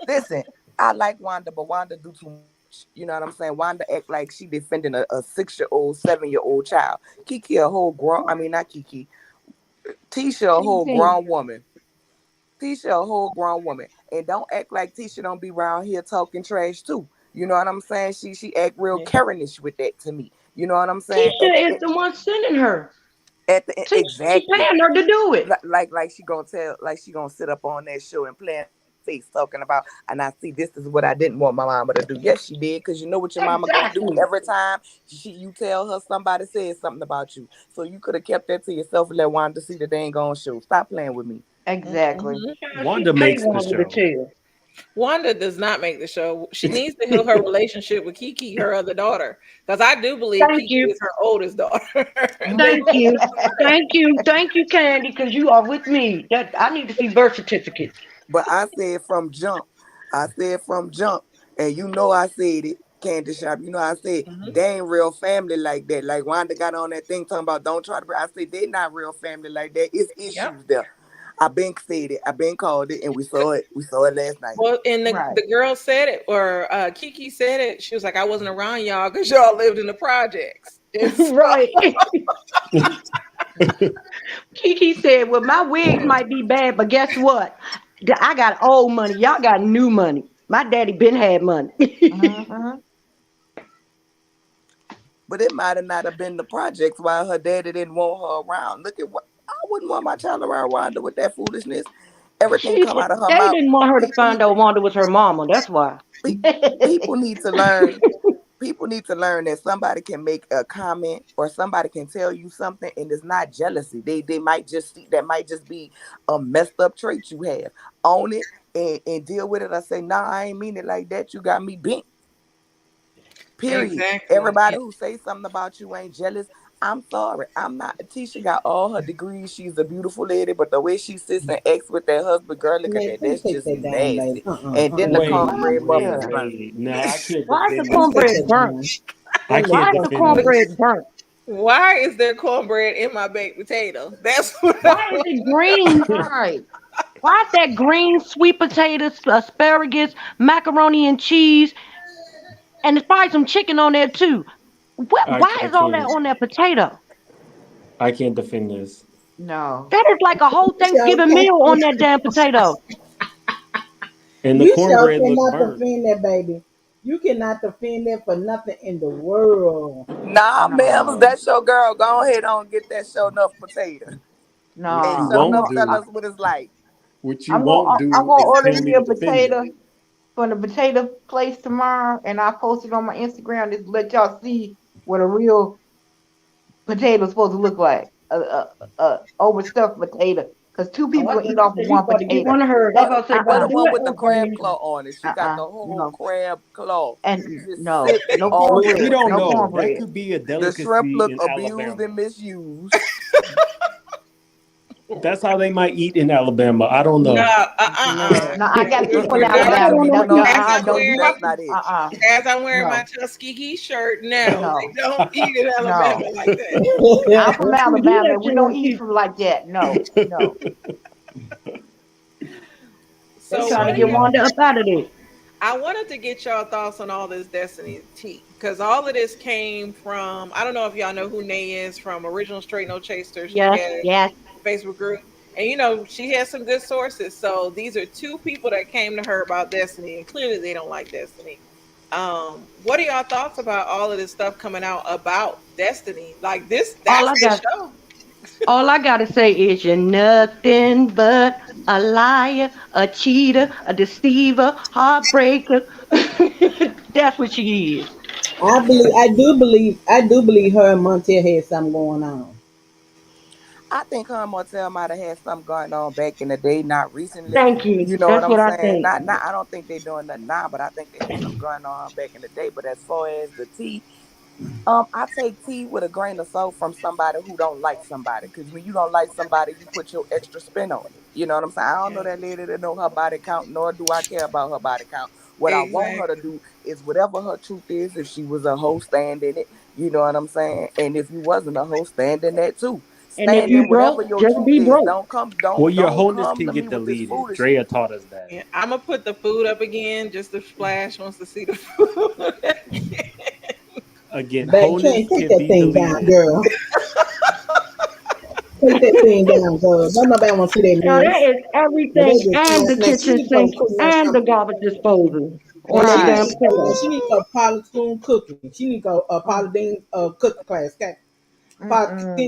Listen, I like Wanda, but Wanda do too much. You know what I'm saying? Wanda act like she defending a 6-year-old, 7-year-old child. Kiki a whole grown. I mean, not Kiki. Tisha a whole 16. grown woman. Tisha a whole grown woman, and don't act like Tisha don't be around here talking trash too. You know what I'm saying? She act real Karenish with that to me. You know what I'm saying? Tisha is the one sending her. She Exactly. paying her to do it. Like she gonna tell, like she gonna sit up on that show and play in face talking about, and I see this is what I didn't want my mama to do. Yes, she did, because you know what your mama gonna do Exactly. every time you tell her somebody says something about you. So you could have kept that to yourself and let Wanda see that they ain't gonna show. Stop playing with me. Exactly. mhm. She Wanda pay makes the Wanda to show. tell. Wanda does not make the show. She needs to heal her relationship with Kiki, her other daughter, because I do believe Thank Kiki you. is her oldest daughter. They Thank you. Thank you. Thank you, Candy, because you are with me. That I need to see birth certificates. But I said from jump. I said from jump. And you know I said it, Candy Shop. You know I said Mhm. they ain't real family like that. Like Wanda got on that thing talking about don't try to. I said they not real family like that. It's Yep. issues there. I been said it. I been called it, and we saw it. We saw it last night. Well, and Right. the girl said it, or Kiki said it. She was like, "I wasn't around y'all because y'all lived in the projects." And so, Right. Kiki said, "Well, my wigs might be bad, but guess what? I got old money. Y'all got new money. My daddy been had money." Mm-hmm. But it might have not have been the projects why her daddy didn't want her around. Look at what I wouldn't want my child around Wanda with that foolishness. Everything come out of her They mouth. didn't want her to People find need out Wanda was her mama. That's why. pe- people need to learn. People need to learn that somebody can make a comment or somebody can tell you something and it's not jealousy. They might just see that might just be a messed up trait you have. Own it and deal with it. I say, nah, I ain't mean it like that. You got me bent. Period. exactly. Everybody who say something about you ain't jealous. I'm sorry. I'm not. Tisha got all her degrees. She's a beautiful lady, but the way she sits and acts with that husband, girl, look at Man, that. please That's take just that down, baby. nasty. And then the cornbread muffins burnt. Wait. No, I can't Why is the defend Please this. take cornbread that burnt? down. I That Why can't is the looks defend disgusting. this. cornbread burnt? Why is there cornbread in my baked potato? That's what I Why is want. it green? Right. Why is that green sweet potatoes, asparagus, macaroni and cheese, and there's probably some chicken on there too? Why I is all that can't. on that potato? I can't defend this. No. That is like a whole Sure Thanksgiving can. meal on that damn potato. And the You sure cornbread looked cannot burnt. defend that, baby. You cannot defend that for nothing in the world. Nah, ma'am, No. that's your girl. Go ahead on get that show enough potato. What And you No. show won't enough tell do, us what it's like. what you I'm gonna won't I'm do gonna is order tell me me a to defend it. potato from the potato place tomorrow, and I'll post it on my Instagram to let y'all see what a real potato is supposed to look like. A overstuffed potato. Because two people can eat off of You one got to get potato. one of hers. I was about to say, Or go the do one it. with the Or crab claw on it. She got the You whole know, crab claw. and Just no, sitting no on We cornbread, there. don't no know. That cornbread. could be a The shrimp delicacy look in abused Alabama. and misused. That's how they might eat in Alabama. I don't No, know. uh. No, I got people in We're not Alabama. doing They it. don't No, do. As I'm Don't wearing, you that's up? not it. as I'm wearing my No, Tuskegee shirt, no, no, they don't eat in no. Alabama like that. I'm from we do Alabama, that and we shit don't on eat TV. from like that. No, no. They So trying to what do get y'all? Wanda up out of there. I wanted to get y'all thoughts on all this Destiny tea because all of this came from. I don't know if y'all know who Nay is from Original Straight No Chaser. She Yes, has yes. a Facebook group, and she has some good sources. So these are two people that came to her about Destiny, and clearly they don't like Destiny. What are y'all thoughts about all of this stuff coming out about Destiny? Like this, All that's I his got, show. all I gotta say is you're nothing but a liar, a cheater, a deceiver, heartbreaker. That's what she is. I do believe her and Montel had something going on. I think her and Martell might have had something going on back in the day, not recently. Thank you. You know what That's I'm what I saying? think. Not. I don't think they're doing nothing now, but I think they had something going on back in the day. But as far as the tea, I take tea with a grain of salt from somebody who don't like somebody. Because when you don't like somebody, you put your extra spin on it. You know what I'm saying? I don't know Yeah, that lady that know her body count, nor do I care about her body count. What I want her to exactly. do is whatever her truth is. If she was a hoe, stand in it. You know what I'm saying? And if you wasn't a hoe, stand in that too. And if Stand you in whatever broke, your just truth be is. broke. Don't come, Well, your don't wholeness come can to me get with this deleted. foolishness. Drea taught us that. Yeah, I'm gonna put the food up again just to Splash wants to see the food again. Again, Baby, wholeness can't take can that be thing down, deleted. girl. Take that thing down, girl. Don't nobody want to see that Now mess. that is But they everything just and saying, the now she kitchen need to go sink cook me and the some. garbage disposal on And that Right. damn pillow. she need to go Polly Spoon cooking. She need to go Mm, Polly Dean cooking class. Okay?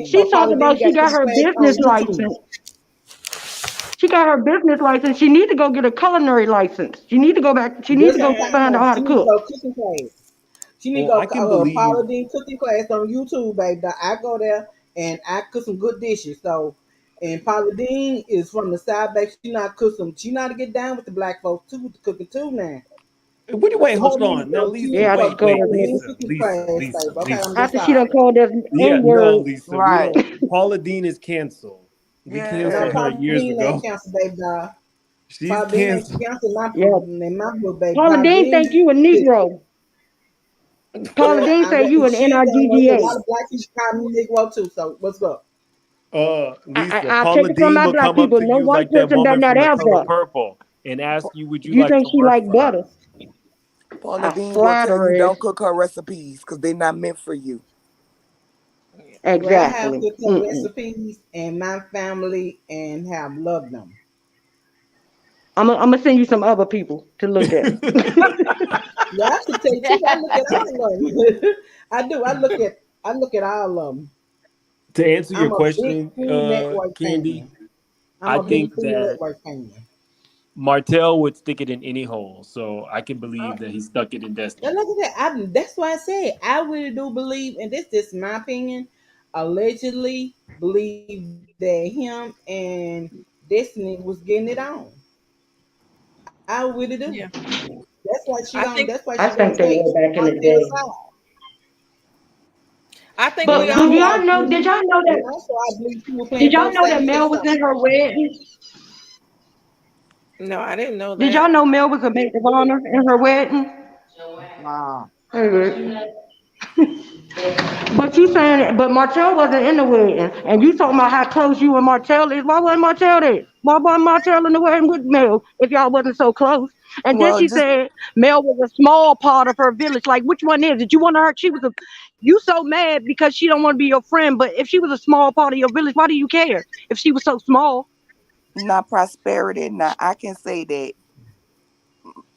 She talked Polly about Dean she got got cooking her class business on YouTube. license. She got her business license. She need to go get a culinary license. She need to go back. She need That's to what go I'm talking find out about. how She to need to cook. go cooking class. She need to Well, go I can believe. Polly Dean cooking class on YouTube, baby. Now, I go there and I cook some good dishes. So, and Polly Dean is from the side, baby. She not cook some. She not to get down with the black folks too, with the cooking too now. Wait, So hold on. Now, she Lisa, need to Yeah, I go just wait, called Polly wait, her Dean nigga. Lisa, cooking Lisa, class, Lisa, baby. Okay, I'm Lisa. just After she done sorry. called us Yeah, N no, word. Lisa. We right. don't. Paula Dean is canceled. We No, canceled Yeah. her Polly years Dean ain't ago. cancer, baby. Dog. She's Polly Dean ain't canceled. cancer Yeah. in my book, baby. Paula Polly Dean think Dean. you a Negro. Paula Well, Dean say you an she is. I know a NIGGA. lot of black people call me Negro too. So what's up? Lisa, I'll take Paula it from Dean my will black come up people. to No you white like that person better woman not from The Color ever. Purple and ask you, would If you you like think to she work like for her? butter, Paula I Dean will tell flatter you her ass. don't cook her recipes because they're not meant for you. Well, I have Exactly. cooked her Mm-mm. recipes and my family and have loved them. I'm gonna send you some other people to look at. Yeah, I should tell you too. I look at all of them. I do. I look at all of them. To answer your I'm a big question, Food Network Candy, fan. I'm I a big think Food that Network fan. Martell would stick it in any hole, so I can Uh, believe that he stuck it in now Destiny. look at that. That's why I said I really do believe, and this is my opinion. Allegedly, believe that him and Destiny was getting it on. I really do. Yeah, I That's think why she I gonna think they take were back in the Martell's day. side. I think we And But all do also, y'all I know? believe, Did y'all know and that? also I believe she was Did playing y'all both know sides. Let that me tell you Mel was something. in her wedding? no, I didn't know Did y'all that. know Mel was a maid of honor in her wedding? Wow. Mhm. But you saying, but Martell wasn't in the wedding, and you talking about how close you and Martell is. Why wasn't Martell there? Why wasn't Martell in the wedding with Mel if y'all wasn't so close? And then Well, she just said Mel was a small part of her village. Like, which one is it? You want to hurt? She was a. You so mad because she don't want to be your friend. But if she was a small part of your village, why do you care if she was so small? not prosperity. Now I can say that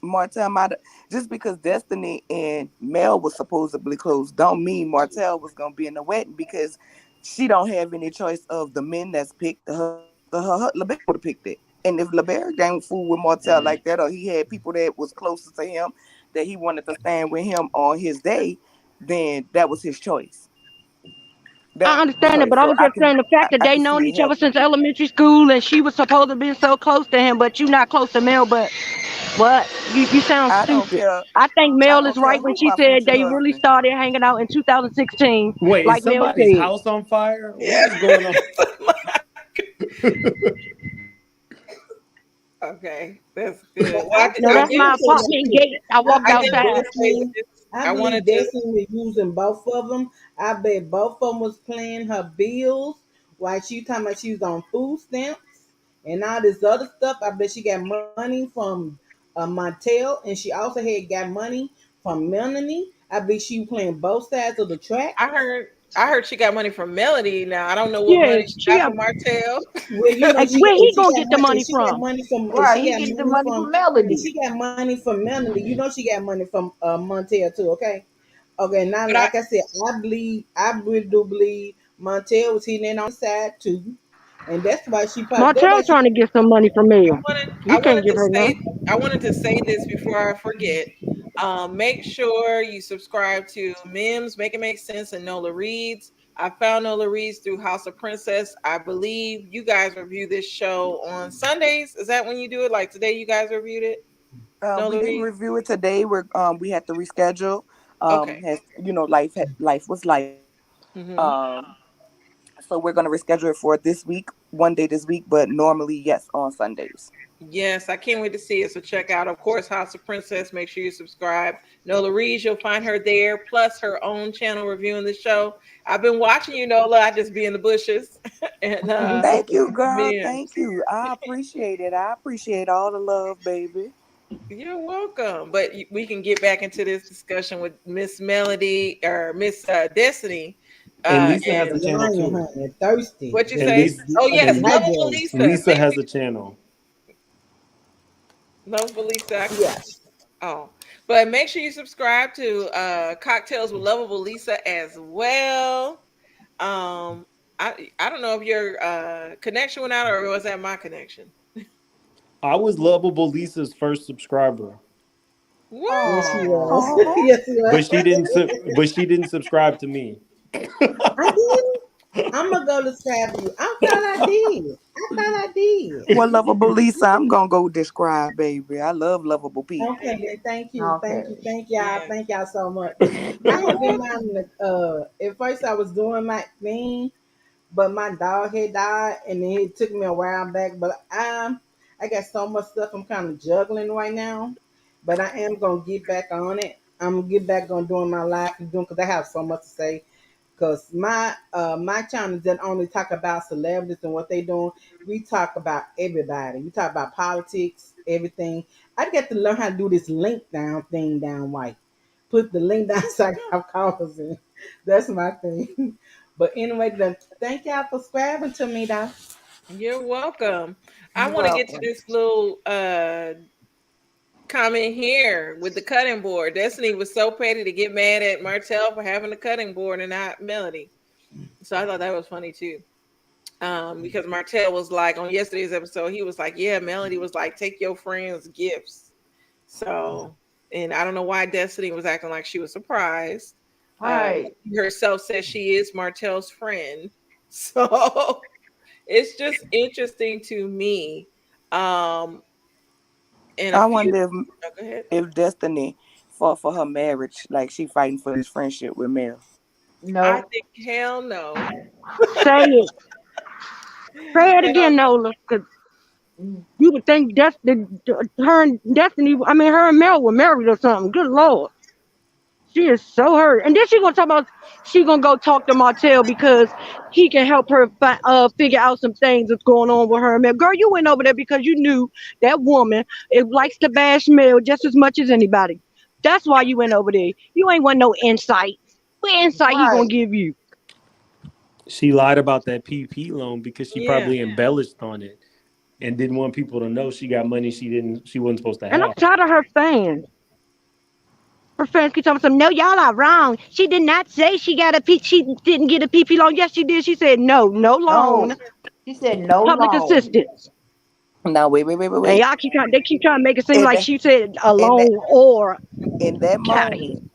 Martell might just because Destiny and Mel was supposedly close, don't mean Martell was gonna be in the wedding because she don't have any choice of the men that's picked. Her LeBear would have picked it. And if LeBear didn't fool with Martell like that, or he had people that was closer to him that he wanted to stand with him on his day, then that was his choice. I understand it, Okay, but I so was just saying the fact that I they can known see it each other happening. since elementary school, and she was supposed to be so close to him, but you not close to Mel. But what? You sound I don't stupid. care. I think I Mel is don't care right when who she my said future they really husband. started hanging out in 2016, Wait, is like Mel somebody's said. house on fire? What Yeah. is going on? Okay, that's But good. Well, I No, I think that's did my Destiny, apartment gate. I I walked I believe did outside. want to say Destiny, this. I I believe wanted to. Destiny was using both of them. I bet both of them was paying her bills while she talking about she was on food stamps and all this other stuff. I bet she got money from Montel, and she also had got money from Melanie. I bet she playing both sides of the I tracks. heard. I heard she got money from Melody. Now I don't know what Yeah, money she she got got. from Martell. Well, you know, Like, where he she gonna got get the money. money She got from? money from. Right, She he got gets the money money from. from Melody. She got money from Melanie. You know, she got money from Montel too. Okay. Okay. Now, But I like I said, I really do believe Montel was hitting it on the side too, and that's why she probably. That's why Martell she. trying to get some money from Mel. I He can't wanted give to her say none. I wanted to say this before I forget. Make sure you subscribe to Mims, Make It Make Sense, and Nola Reads. I found Nola Reads through House of Princess. I believe you guys review this show on Sundays. Is that when you do it? Like today, you guys reviewed it. We Nola didn't Reads. review it today. We had to reschedule. Okay. Has life was life. Hmm. Um, so we're gonna reschedule it for this week, one day this week, but normally yes on Sundays. Yes, I can't wait to see it. So check out, of course, House of Princess. Make sure you subscribe. Nola Reeves, you'll find her there, plus her own channel reviewing the show. I've been watching you, Nola. I just be in the bushes. And Thank you, girl. Thank Mims. you. I appreciate it. I appreciate all the love, baby. You're welcome. But we can get back into this discussion with Miss Melody or Miss Destiny. And Lisa has And a channel Lying, too. honey, thirsty. what you And say? Lisa Oh yes, and lovable Dehydrated. Lisa. Lisa has a channel. Lovable Lisa. Yes. Oh, but make sure you subscribe to Cocktails with Lovable Lisa as well. Um, I don't know if your connection went out or was that my connection. I was lovable Lisa's first subscriber, Yes, she What? was. Oh, Yes, she but was. she didn't subscribe to me. I did. I'm gonna go to slap you. I thought I did. I thought I did. well, lovable Lisa, I'm gonna go describe, baby. I love lovable people. Okay, then thank you, Okay. Yeah, thank y'all so much. I you're had been welcome. minding at first I was doing my thing, but my dog had died, and then it took me a while back. But I got so much stuff I'm kind of juggling right now, but I am gonna get back on it. I'm gonna get back on doing my life and doing because I have so much to say. Cause my channel doesn't only talk about celebrities and what they doing. We talk about everybody. We talk about politics, everything. I get to learn how to do this link down thing down white. Put the link down so I can have callers in. That's my thing. But anyway, then thank y'all for subscribing to me, though. You're welcome. I You're want to get to welcome. this little comment here with the cutting board. Destiny was so petty to get mad at Martell for having the cutting board and not Melody. So I thought that was funny too. Because Martell was like on yesterday's episode, he was like, "Yeah, Melody was like, take your friends' gifts." So, and I don't know why Destiny was acting like she was surprised. Right. She herself says she is Martell's friend, so it's just interesting to me. Um, and a I few. wonder Oh, go ahead. if Destiny fought for her marriage, like she fighting for this friendship with Mel. I No. think hell no. Say it. Say it Hell, again, Nola. Cause you would think her and Destiny. I mean, her and Mel were married or something. Good Lord. She is so hurt. And then she gonna talk about she gonna go talk to Martell because he can help her figure out some things that's going on with her and Mel. Girl, you went over there because you knew that woman it likes to bash Mel just as much as anybody. That's why you went over there. You ain't want no insight. What insight he gonna Right. give you? She lied about that PP loan because she yeah. probably embellished on it and didn't want people to know she got money she wasn't supposed to And I'm have. tired of her fans. Her fans keep telling some, no, y'all are wrong. She did not say she didn't get a PP loan. Yes, she did. She said no loan, No. She said no public loan. assistance. Now wait, And wait. they keep trying to make it seem In like that she said a in that loan or in that get out of here. moment,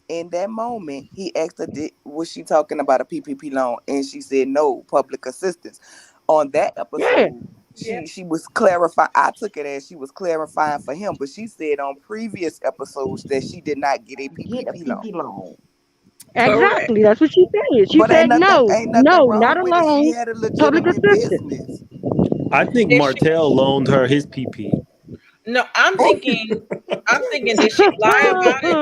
in that moment, he asked her, was she talking about a PPP loan, and she said no, public assistance. On that Yeah, episode, she was clarifying. I took it as she was clarifying for him, but she said on previous episodes that she did not get a Get a PPP loan. PP loan. Correct. exactly. That's what she said. She But ain't said nothing no, ain't nothing no, not wrong with it. She alone. had a Public legitimate assistance. business. I think If she, Martell loaned her his PP. no, I'm thinking, did she lie about it?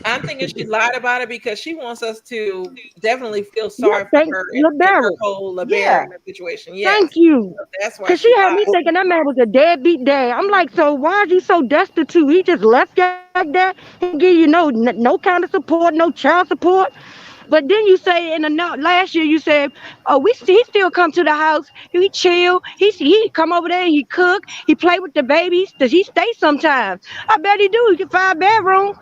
I'm thinking she lied about it because she wants us to definitely feel Yeah, sorry for thank her in her LeBarrett. whole LeBaron Yeah. situation. Thank Yes. you. So that's why Cause she she had lied. me thinking that man was a deadbeat dad. I'm like, so why are you so destitute? He just left you like that. He didn't give you no kind of support, no child support. But then you say in the last year you said, oh, he still come to the house. He chill. He come over there and he cook. He play with the babies. Does he stay sometimes? I bet he do. He can find a bedroom.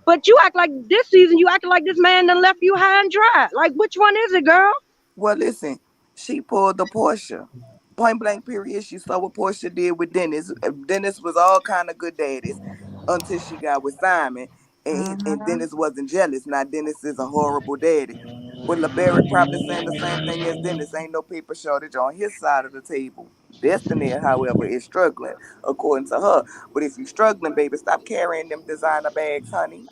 But you act like this season you acting like this man done left you high and dry. Like which one is it, girl? Well, listen, she pulled the Portia. Point blank period. She saw what Portia did with Dennis. Dennis was all kind of good daddies until she got with Simon, and Mm-hmm. Dennis wasn't jealous. Now Dennis is a horrible daddy. But LeBarrett probably saying the same thing as Dennis. Ain't no paper shortage on his side of the table. Destiny, however, is struggling, according to her. But if you struggling, baby, stop carrying them designer bags, honey.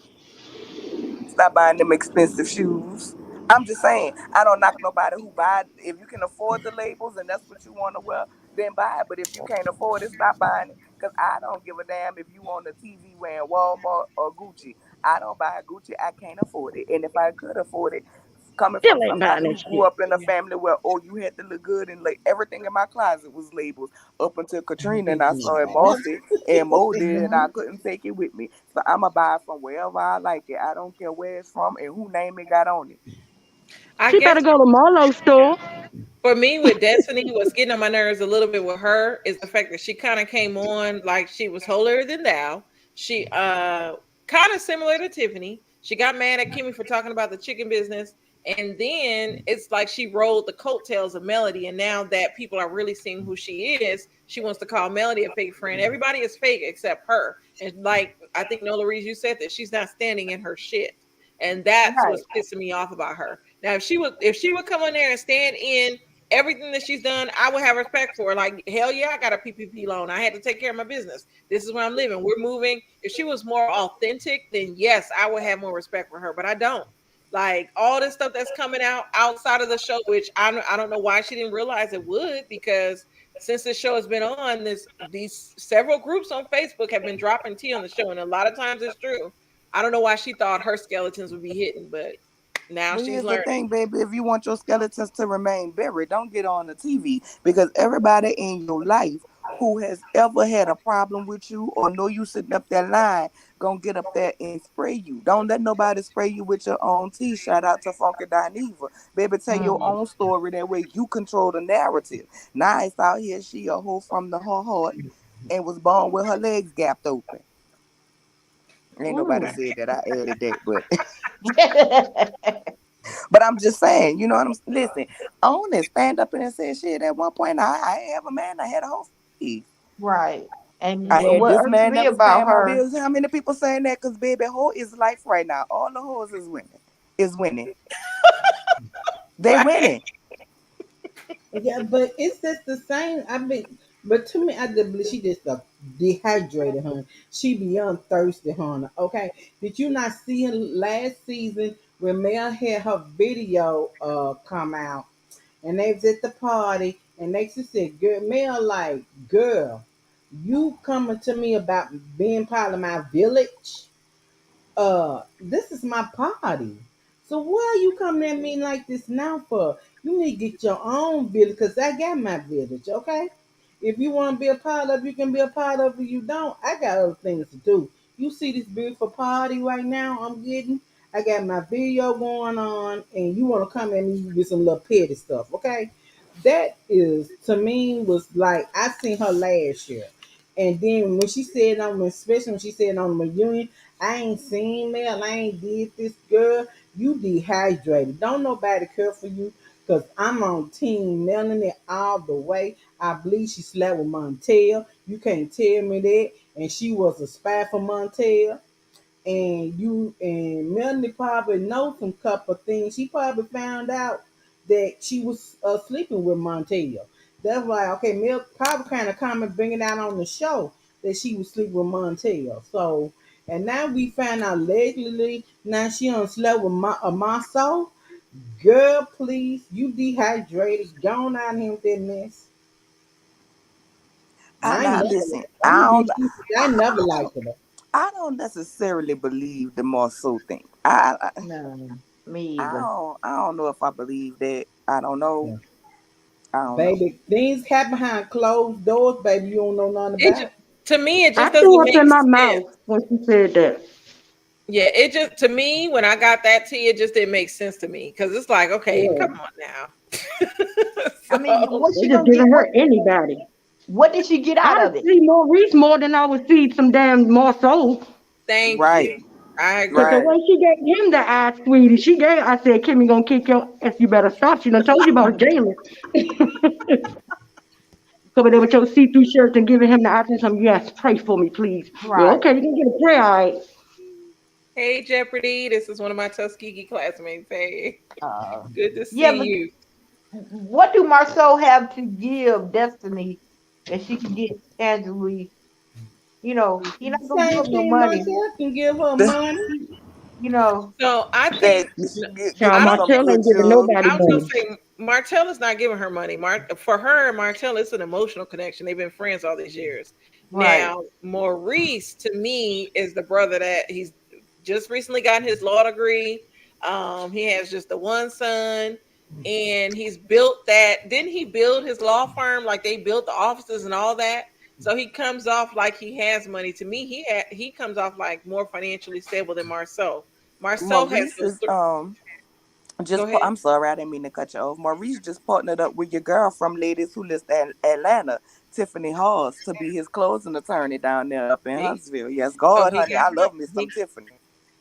Stop buying them expensive shoes. I'm just saying, I don't knock nobody who buy. If you can afford the labels and that's what you want to wear, then buy it. But if you can't afford it, stop buying it. Cause I don't give a damn if you on the TV wearing Walmart or Gucci. I don't buy Gucci. I can't afford it. And if I could afford it, coming from Still ain't somebody buying that who grew shit. up in a family where you had to look good and like everything in my closet was labels up until Katrina and I saw it mossy and molded and I couldn't take it with me. So I'ma buy it from wherever I like it. I don't care where it's from and who name it got on it. I She guess better go to Marlowe's store. for me with Destiny, what's getting on my nerves a little bit with her is the fact that she kind of came on like she was holier than thou. She kind of similar to Tiffany. She got mad at Kimmy for talking about the chicken business. And then it's like she rolled the coattails of Melody. And now that people are really seeing who she is, she wants to call Melody a fake friend. Everybody is fake except her. And like I think Nola Reese, you said that she's not standing in her shit. And that's Right. what's pissing me off about her. Now, if she would come on there and stand in everything that she's done, I would have respect for her. Like, hell yeah, I got a PPP loan. I had to take care of my business. This is where I'm living. We're moving. If she was more authentic, then yes, I would have more respect for her. But I don't. Like all this stuff that's coming out outside of the show, which I don't know why she didn't realize it would, because since this show has been on, these several groups on Facebook have been dropping tea on the show, and a lot of times it's true. I don't know why she thought her skeletons would be hidden, but now But she's here's the learning. thing, baby. If you want your skeletons to remain buried, don't get on the TV because everybody in your life who has ever had a problem with you or know you sitting up that line gonna get up there and spray you. Don't let nobody spray you with your own tea. Shout out to Funky Dineva. Baby, tell your Mm. own story. That way you control the narrative. Now it's out here she a hoe from the her heart and was born with her legs gapped open. Ain't nobody Mm. said that I added that, but but I'm just saying, you know what I'm listen, own it, stand up and say shit. At one point I ain't have a man, I had a whole fees. Right. And I had what this irks man me that was about paying my her, bills. How many people saying that? Because baby, hoe is life right now. All the hoes is winning. Is winning. They winning. Yeah, but it's just the same. I mean, but to me, I just believe she just dehydrated, honey. She beyond thirsty, honey. Okay, did you not see her last season when Mel had her video come out and they was at the party and they just said, "Girl, Mel, like, girl, you coming to me about being part of my village? This is my party. So why are you coming at me like this now for? You need to get your own village because I got my village, okay? If you want to be a part of it, you can be a part of it. You don't. I got other things to do. You see this beautiful party right now I'm getting? I got my video going on, and you want to come at me with some little petty stuff, okay? That is, to me, was like, I seen her last year. And then when she said on, especially when she said on the reunion, I ain't seen Mel. I ain't did this, girl. You dehydrated. Don't nobody care for you because I'm on team Melanie all the way. I believe she slept with Montel. You can't tell me that. And she was a spy for Montel. and you and Melanie probably know some couple things. She probably found out that she was sleeping with Montel. That's why, okay, Mel probably kind of comment bringing out on the show that she was sleeping with Montel. So, and now we found out allegedly now she on slept with Marceau. Girl, please, you dehydrated. Gone out here with that mess. I I ain't now never. listen. I'm gonna be truthful. I never liked her. I don't necessarily believe the Marceau thing. No, me I either. don't. I don't know if I believe that. I don't know. Yeah. I don't know. Baby, things happen behind closed doors, baby. You don't know nothing It just, about. to me, it I just threw doesn't up make in my sense. mouth when she said that. Yeah, it just, to me, when I got that tea, it just didn't make sense to me because it's like, okay, Yeah. come on now. I mean, So what They she just gonna get? didn't hurt anybody. What did she get out I'd of it? see Maurice more than I would see some damn Marceau. thank Right. you. I Cause the agree. Right. way she gave him the eye, sweetie, I said, Kimmy gonna kick your ass. You better stop. She done told you about Jalen. Coming there with your see-through shirts and giving him the eye. Some, yes, pray for me, please. Well, Right. okay, you can get a prayer, all right. Hey, Jeopardy. This is one of my Tuskegee classmates. Hey, Uh, good to yeah, see but you. what do Marceau have to give Destiny that she can get tangibly? You know, he not gonna give Same up no thing money. myself can give her money. You know, So I That think, give Child, her I don't some think, Martell good ain't giving jewelry. nobody I was gonna money. say Martell is not giving her money. For her and Martell, it's an emotional connection. They've been friends all these years. right? Now, Maurice to me is the brother that he's just recently gotten his law degree. He has just the one son, and he's built that. Didn't he build his law firm? Like they built the offices and all that. So he comes off like he has money. To me, he comes off like more financially stable than Marceau. Marceau has Maurice those. is Go ahead. I'm sorry, I didn't mean to cut you off. Maurice just partnered up with your girl from Ladies Who List Atlanta, Tiffany Hawes, to be his closing attorney down there up in He, Huntsville. Yes, so God, he honey, got I him. love me some He, Tiffany.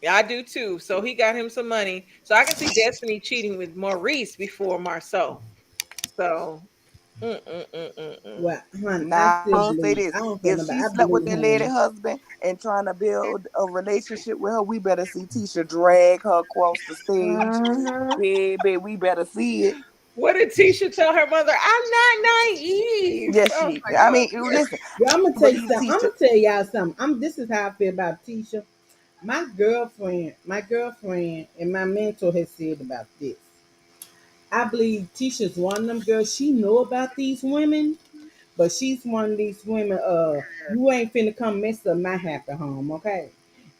yeah, I do too. So he got him some money. So I can see Destiny cheating with Maurice before Marceau. So, Well, honey, I Now still I'm gonna say believe. this: I don't care if nobody. she I slept with believe that lady him. husband and trying to build a relationship with her, we better see Tisha drag her across the stage. Uh-huh. Baby, we better see it. what did Tisha tell her mother? I'm not naive. Yes, I was she. like, I oh, mean, you listen. Well, I'm I gonna tell you believe something. I'm Tisha. gonna tell y'all something. This is how I feel about Tisha. My girlfriend, and my mentor has said about this. I believe Tisha's one of them girls. She know about these women, but she's one of these women. You ain't finna come mess up my happy home, okay?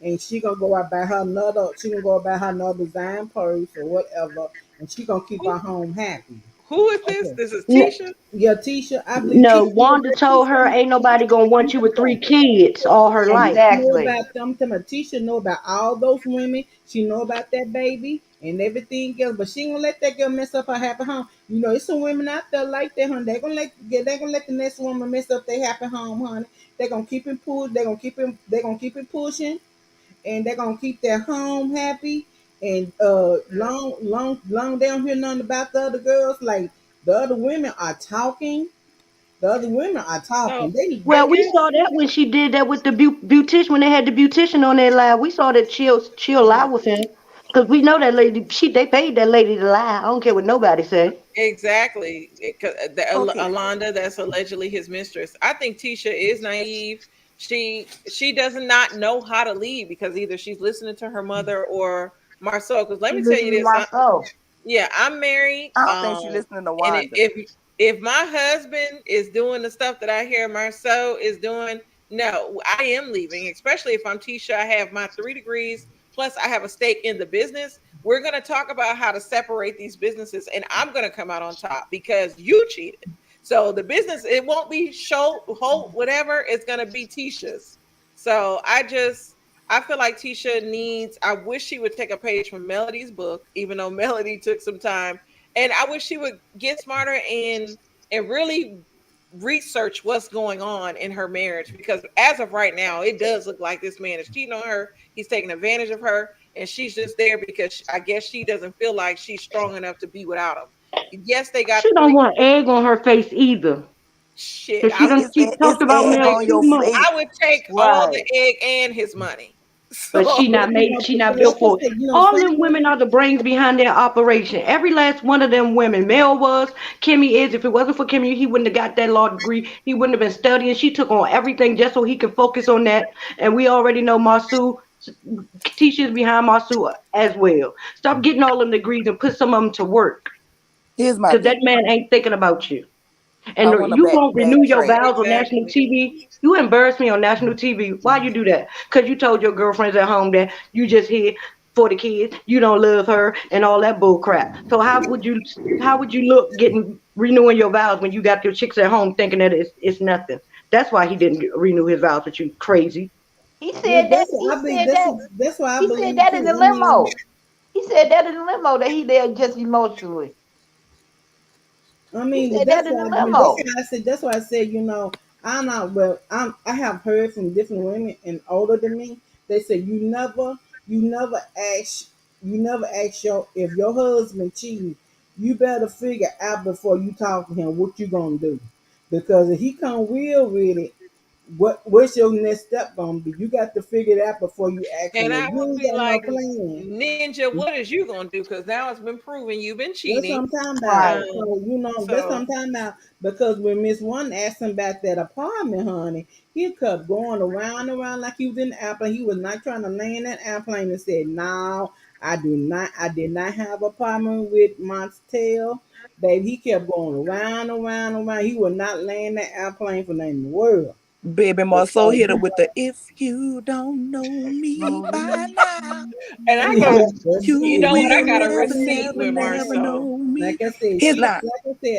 And she gonna go out buy her another. She gonna go buy her another design purse or whatever, and she gonna keep who, her home happy. who is this? Okay. This is N- Tisha. Yeah, Tisha. I believe No, Tisha know Wanda about told her Tisha. ain't nobody gonna want you with three kids all her life. Tisha know Exactly. about them. Tell me, Tisha know about all those women. She know about that baby and everything else. But she ain't gonna let that girl mess up her happy home. You know, it's some women out there like that, honey. They gonna let the next woman mess up their happy home, honey. They're gonna keep it pulled. They're gonna keep it pushing, and they're gonna keep their home happy. And long down here nothing about the other girls. Like the other women are talking. The other women are So talking. I Well, we guess saw that when she did that with the beautician when they had the beautician on their live. We saw that she'll lie with him because we know that lady. They paid that lady to lie. I don't care what nobody say. exactly. Okay, Alonda, that's allegedly his mistress. I think Tisha is naive. She does not know how to lead because either she's listening to her mother or Marceau. Because let She me tell you listened to this, Marceau. yeah, I'm married. I don't think she listening to And Wanda. if my husband is doing the stuff that I hear Marceau is doing, no, I am leaving. Especially if I'm Tisha, I have my 3 degrees plus I have a stake in the business. We're gonna talk about how to separate these businesses, and I'm gonna come out on top because you cheated. So the business, it won't be Holt, whatever. It's gonna be Tisha's. So I feel like Tisha needs. I wish she would take a page from Melody's book, even though Melody took some time, and I wish she would get smarter and really research what's going on in her marriage because as of right now, it does look like this man is cheating on her. He's taking advantage of her, and she's just there because I guess she doesn't feel like she's strong enough to be without him. Yes, they got She the don't three. want egg on her face either. Shit, Cause she done It's she talked it's about egg Mel on too your much. face, I would take all the right? egg and his money. But she So not made. She not But like built I for it. said, All them sometimes women are the brains behind their operation. Every last one of them women. Mel was. Kimmy is. If it wasn't for Kimmy, he wouldn't have got that law degree. He wouldn't have been studying. She took on everything just so he could focus on that. And we already know Marsu. Tisha's behind Marsu as well. Stop getting all them degrees and put some of them to work. Here's my Cause that thing. man ain't thinking about you. I And want to you won't renew your backtrack. vows on national exactly. TV. You embarrass me on national TV. Why you do that? Because you told your girlfriends at home that you just here for the kids. You don't love her and all that bull crap. So how would you look getting renewing your vows when you got your chicks at home thinking that it's nothing? That's why he didn't renew his vows with you. Crazy. He yeah, said that. He said that. that's what I He said believe that in too. the I mean, limo. He said that in the limo that he there just emotionally. He But said that's that in why the I mean that's limo. why I said that's why I said I'm not well. I have heard from different women and older than me. They say you never ask your if your husband cheating, you better figure out before you talk to him what you gonna do, because if he come real with it, what's your next step gonna be? You got to figure it out before you ask him. And If I you would ain't be got no like, plan, Ninja, what is you gonna do? Because now it's been proven you've been that's what cheating. I'm talking about. Um, Right. So that's what so I'm talking about. Because when Miss One asked him about that apartment, honey, he kept going around and around like he was in the airplane. He was not trying to land that airplane and said, "No, I do not. I did not have an apartment with Montel." Baby, he kept going around and around and around. He would not land that airplane for nothing in the world. Baby Marceau Because hit her with the if you don't know me by now, and I go, you you know what? I will got a never, receipt never, with never Marcel. know me. like I said, Here's not.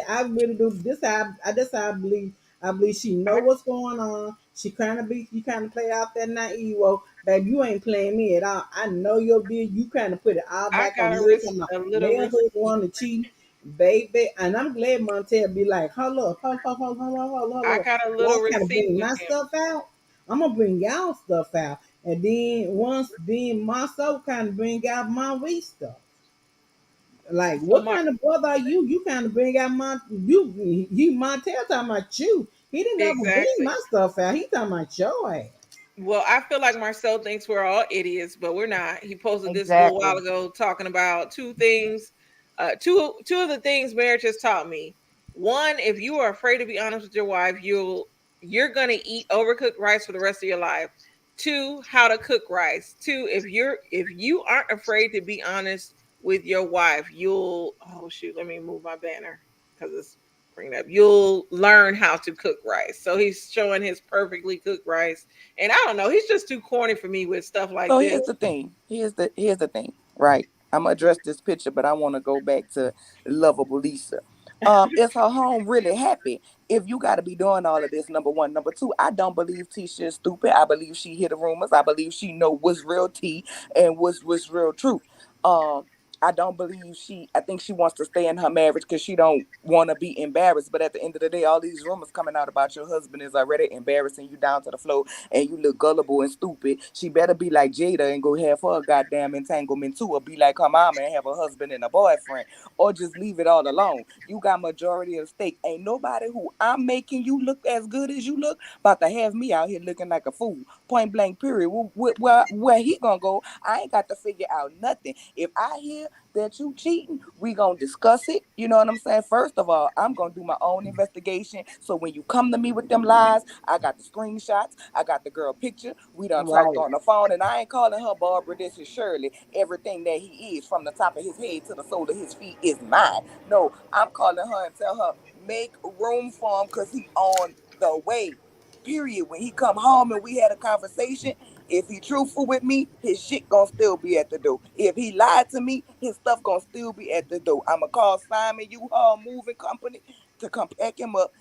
I really do this. That's how I believe. I believe she know I, what's going on. She kind of play out that naive. Well, baby, you ain't playing me at all. I know your deal. You kind of put it all I back got on me. Come on, a little male receipt. who want to cheat, baby. And I'm glad Montel be like, hold up, hold I up. got a Y'all little gotta receipt bring with my him. stuff out. I'm gonna bring y'all stuff out. And then my soul kind of bring out my we stuff. Like, So what my kind of brother are you? You kind of bring out Montel talking about you. He didn't ever bring exactly. my stuff out. He talking about your ass. Well, I feel like Marcel thinks we're all idiots, but we're not. He posted this a little while Exactly. ago talking about two things. Two of the things marriage has taught me. One, if you are afraid to be honest with your wife, you're gonna eat overcooked rice for the rest of your life. Two, how to cook rice. Two, if you aren't afraid to be honest with your wife, you'll oh shoot, let me move my banner because it's bringing up. You'll learn how to cook rice. So he's showing his perfectly cooked rice, and I don't know, he's just too corny for me with stuff like So this. here's the thing. Here's the thing. Right. I'm gonna address this picture, but I want to go back to lovable Lisa. Is her home really happy? If you got to be doing all of this, number one, number two, I don't believe Tisha is stupid. I believe she hear the rumors. I believe she know what's real tea and what's real truth. Um, I don't believe she. I think she wants to stay in her marriage because she don't want to be embarrassed. But at the end of the day, all these rumors coming out about your husband is already embarrassing you down to the floor, and you look gullible and stupid. She better be like Jada and go have her a goddamn entanglement too, or be like her mama and have a husband and a boyfriend, or just leave it all alone. You got majority of the stake. Ain't nobody who I'm making you look as good as you look about to have me out here looking like a fool. Point blank. Period. Where he gonna go? I ain't got to figure out nothing. If I hear that you cheating, we gonna discuss it. You know what I'm saying? First of all, I'm gonna do my own investigation. So when you come to me with them lies, I got the screenshots, I got the girl picture. We done talked Right. on the phone, and I ain't calling her Barbara. This is Shirley. Everything that he is, from the top of his head to the sole of his feet, is mine. No, I'm calling her and tell her make room for him because he on the way. Period. When he come home and we had a conversation, if he truthful with me, his shit gonna still be at the door. If he lied to me, his stuff gonna still be at the door. I'ma call Simon U-Haul Moving Company to come pack him up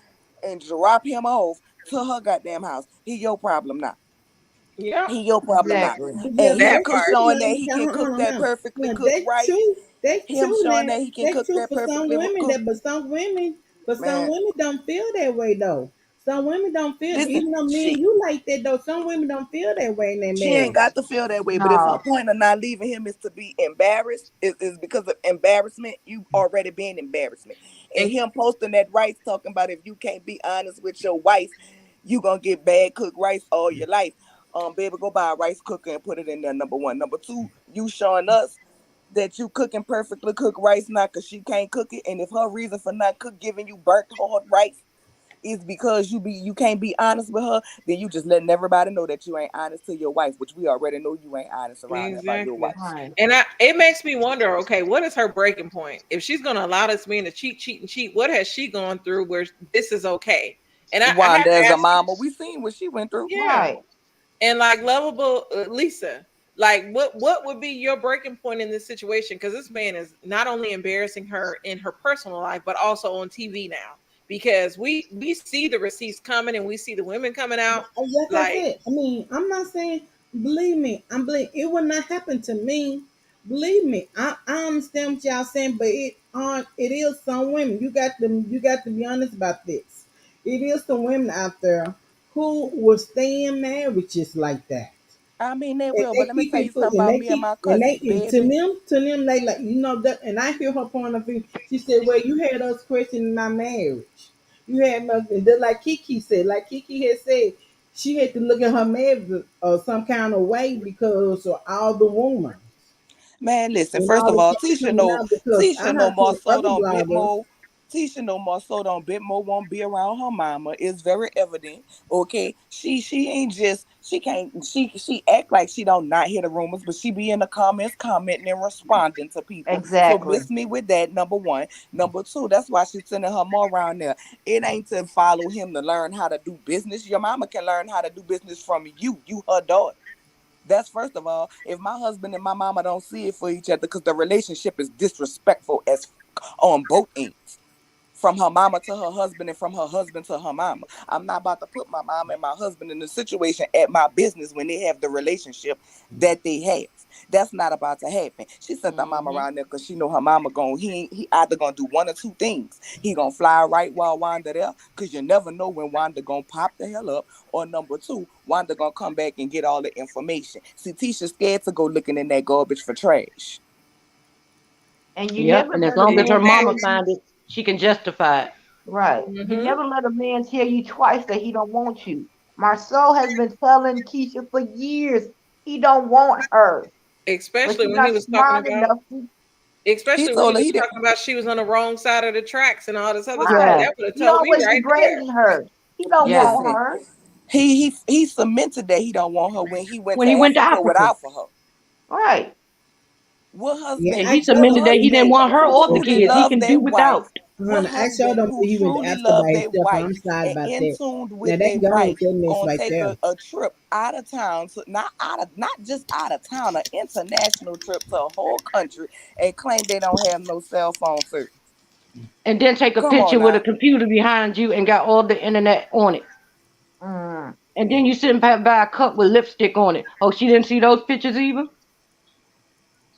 and drop him off to her goddamn house. He your problem now. Yeah, He your problem now. Exactly. But yeah, And but him that that's part. true showing that now. he can Hold cook on that now. perfectly Now cooked rice. that's Him true showing now. that he can That's cook true that for some perfectly women cooked but some man. women don't feel that way though. Some women don't feel Listen, even though me and she you like that though, some women don't feel that way in their She ain't marriage. got to feel that way. But if her No. point of not leaving him is to be embarrassed, is because of embarrassment, you already been embarrassment. And And him posting that rice talking about if you can't be honest with your wife, you gonna get bad cooked rice all your life. baby, go buy a rice cooker and put it in there. Number one. Number two, you showing us that you cooking perfectly cooked rice now because she can't cook it, and if her reason for not giving you burnt hard rice is because you can't be honest with her, then you just letting everybody know that you ain't honest to your wife, which we already know you ain't honest around there about your Exactly. wife. Right. And it makes me wonder, okay, what is her breaking point? If she's gonna allow this man to cheat, what has she gone through where this is okay? And I have Wanda to as a ask you, mama, we seen what she went through. yeah. Right. And like lovable Lisa, like what would be your breaking point in this situation? Because this man is not only embarrassing her in her personal life, but also on TV now. Because we see the receipts coming and we see the women coming out. Like I Like, said, I mean, I'm not saying, believe me, I'm believe it would not happen to me. Believe me, I understand what y'all saying, but it is some women. You got to be honest about this. It is some women out there who will stay in marriages like that. I mean, they And will, but they let me keep tell you it something pushing. about They me and keep my and cousins, baby. to them like that. And I hear her point of view. She said, "Well, you had us questioning my marriage. You had nothing." Just like Kiki said, like Kiki had said, she had to look at her marriage some kind of way because of all the rumors Man, listen, and first all of the all, stuff coming out. Because I Tisha know have more seen so other don't bit bloggers. more. Tisha know more so don't bit more won't be around her mama. It's very evident. Okay. She ain't just she can't she act like she don't not hear the rumors, but she be in the comments commenting and responding to people. So Exactly. miss me with that, number one. Number two, that's why she's sending her more around there. It ain't to follow him to learn how to do business. Your mama can learn how to do business from you. You her daughter. That's first of all. If my husband and my mama don't see it for each other, because the relationship is disrespectful as on both ends. From her mama to her husband and from her husband to her mama. I'm not about to put my mom and my husband in a situation at my business when they have the relationship that they have. That's not about to happen. She sent her mama mhm, around there because she know her mama going he either gonna do one or two things. He gonna fly right while Wanda there, because you never know when Wanda gonna pop the hell up. Or number two, Wanda gonna come back and get all the information. See, Tisha scared to go looking in that garbage for trash. And you Yep. never And as let a long as her man tell mama exactly. you find it, she can justify it. right. You Hmm. never let a man tell you twice that he don't want you. Marcel has been telling Keisha for years he don't want her, but Especially she's when he not was talking smart about enough to. He especially when he told her was he did. talking about she was on the wrong side of the tracks and all this other stuff. Right. Yeah. That would have He told me always right there. degrading her. He don't Yeah. want Listen, her. he cemented that he don't want her when he went When to he went to Africa Africa. without for her. Right. What Yeah, And husband? he I What submitted that don't he husband didn't believe want her who or the truly kids. He loved can do their without. wife? What Honey, I sure husband don't who believe he went to truly Africa by loved their himself. wife I'm sorry and about in that. tuned Now with they their gone wife with that mess gonna right take there. a trip out of town to not just out of town, an international trip to a whole country and claim they don't have no cell phone service? And then take a Come on picture with a now. computer behind you and got all the internet on it. Mm. And then you sitting by a cup with lipstick on it. Oh, she didn't see those pictures either?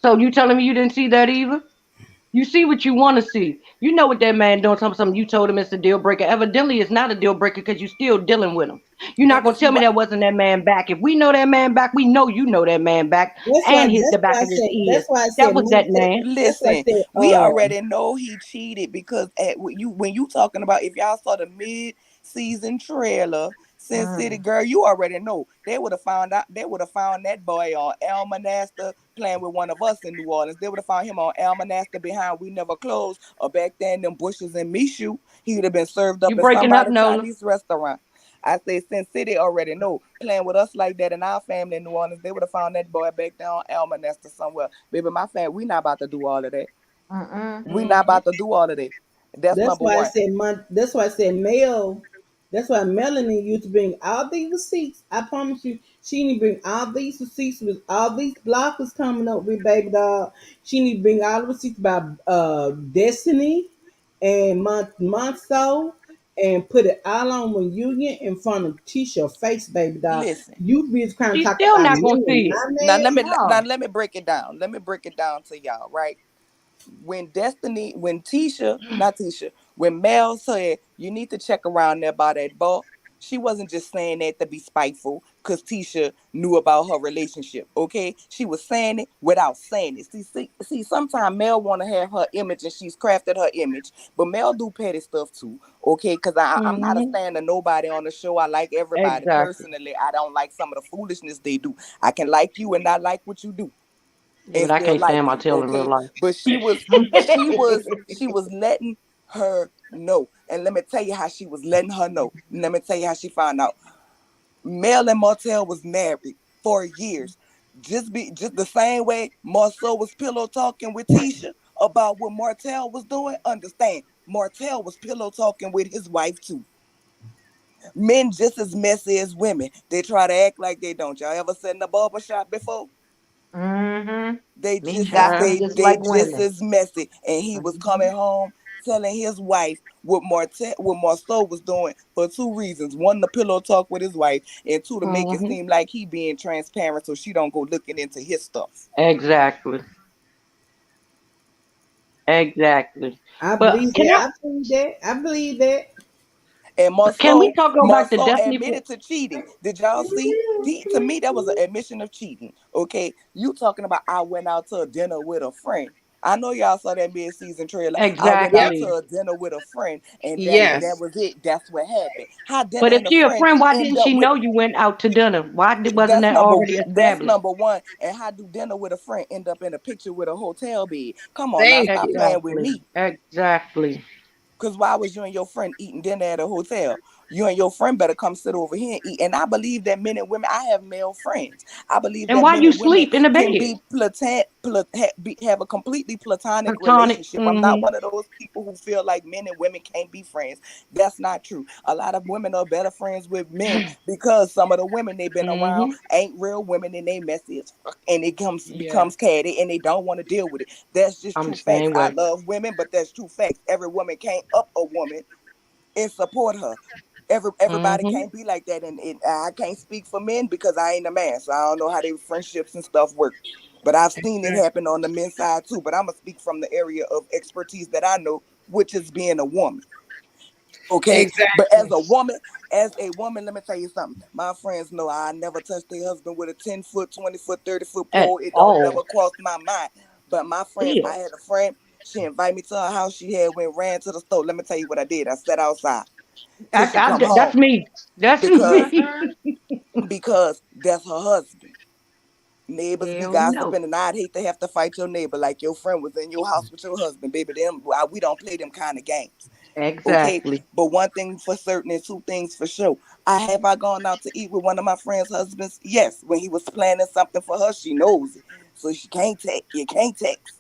So you telling me you didn't see that either? You see what you want to see. You know what that man doing. Something you told him it's a deal breaker. Evidently, it's not a deal breaker because you still dealing with him. You're not Baby, gonna see tell me what? that wasn't that man back. If we know that man back, we know you know that man back That's why. and hit the That's back why I of his said. ears. That's why I That said. was that man. That's why I Listen, said. we already know he cheated because when you talking about, if y'all saw the mid-season trailer, Sin City Mm. Girl, you already know they would have found out. They would have found that boy on Almanasta playing with one of us in New Orleans. They would have found him on Almanasta behind We Never Close or back there in them bushes in Mishu. He would have been served up You in breaking up, somebody's Nola? Chinese restaurant. I say Sin City already know. Playing with us like that in our family in New Orleans, they would have found that boy back there on Almanesta somewhere. Baby, my family, we not about to do all of that. Mm-mm. We not Mhm. about to do all of that. That's That's number why I one. said. That's why I said Mel. That's why Melanie used to bring all these receipts. I promise you, she need to bring all these receipts with all these blockers coming up with baby doll. She need to bring all the receipts about Destiny and Monso and put it all on reunion in front of Tisha face, baby doll. Listen. You be trying to She's talk still about not me gonna and see it. my Now let me man. now No. let me break it down. Let me break it down to y'all, right? When Mel said you need to check around there by that boy, she wasn't just saying that to be spiteful. because Tisha knew about her relationship. Okay, she was saying it without saying it. See, sometimes Mel want to have her image, and she's crafted her image, but Mel do petty stuff too. Okay, because I'm not a Mm-hmm. fan of nobody on the show. I like everybody Exactly. personally. I don't like some of the foolishness they do. I can like you and not like what you do Yeah, and but I still can't like stand you, Martell in real okay? life. But she was letting her know. And let me tell you how she was letting her know. And let me tell you how she found out. Mel and Martell was married for years. Just the same way Marceau was pillow talking with Tisha about what Martell was doing. Understand, Martell was pillow talking with his wife too. Men just as messy as women. They try to act like they don't. Y'all ever sit in a barber shop before? Mm-hmm. They Men just as Yeah. gossip they just they like just women. as messy. And he was Mm-hmm. coming home telling his wife what Marceau was doing for two reasons. One, the pillow talk with his wife, and two, to make it Mm-hmm. seem like he being transparent so she don't go looking into his stuff. Exactly. Exactly. I But believe that. I believe that. I believe that. And can we Marceau, talk about the Marceau definitely admitted to cheating. Did y'all see? To me, that was an admission of cheating. Okay, you talking about I went out to a dinner with a friend. I know y'all saw that mid-season trailer. I went Yep. out to exactly. a dinner with a friend, and that Yes. was it. That's what happened. How dinner But if and a she a friend friend, why end didn't up she with know you went out to dinner? Wasn't that's that number already that's established? number one. And how do dinner with a friend end up in a picture with a hotel bed? Come on now, Thank stop you. playing with Exactly. me. Exactly. Because why was you and your friend eating dinner at a hotel? You and your friend better come sit over here and eat. And I believe that men and women, I have male friends. I believe And that why men you and women sleep in the can bed? be have a completely platonic Platonic. relationship. I'm not Mm-hmm. one of those people who feel like men and women can't be friends. That's not true. A lot of women are better friends with men because some of the women they've been around Mm-hmm. ain't real women and they messy as fuck. And it Yeah. becomes catty and they don't want to deal with it. That's just I'm the true facts. same I way. love women, but that's true facts. Every woman can't up a woman and support her. Everybody Mm-hmm. can't be like that, and I can't speak for men because I ain't a man, so I don't know how their friendships and stuff work. But I've seen it happen on the men's side too. But I'm gonna speak from the area of expertise that I know, which is being a woman. Okay, but Exactly. as a woman, let me tell you something. My friends know I never touched their husband with a 10 foot, 20 foot, 30 foot At pole. It don't all. never cross my mind. But my friends, I Still. had a friend. She invited me to her house. She had went ran to the store. Let me tell you what I did. I sat outside till she come That's home me. That's because me. that's her husband. Neighbors be Hell no. gossiping, and I'd hate to have to fight your neighbor like your friend was in your house with your husband, baby. We don't play them kind of games. Okay, Exactly. but one thing for certain and two things for sure. I gone out to eat with one of my friends' husbands? Yes, when he was planning something for her, she knows it, so she can't text. You can't text.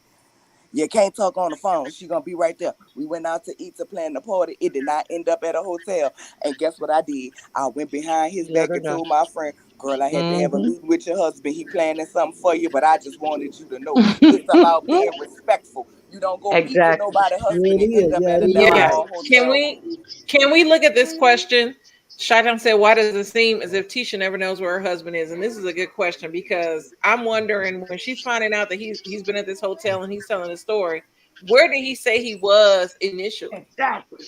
You can't talk on the phone. She gonna be right there. We went out to eat to plan the party. It did not end up at a hotel. And guess what I did? I went behind his Yeah, back and no. told my friend, "Girl, I had to have a Mm-hmm. meeting with your husband. He planning something for you, but I just wanted you to know. It's about being respectful. You don't go eat with Exactly. nobody's Yeah, husband it and end is. up Yeah, at it a is. Yes. Right. doggone Can hotel we room." can we look at this question? Shaitan said, "Why does it seem as if Tisha never knows where her husband is?" And this is a good question because I'm wondering when she's finding out that he's been at this hotel and he's telling the story. Where did he say he was initially? Exactly.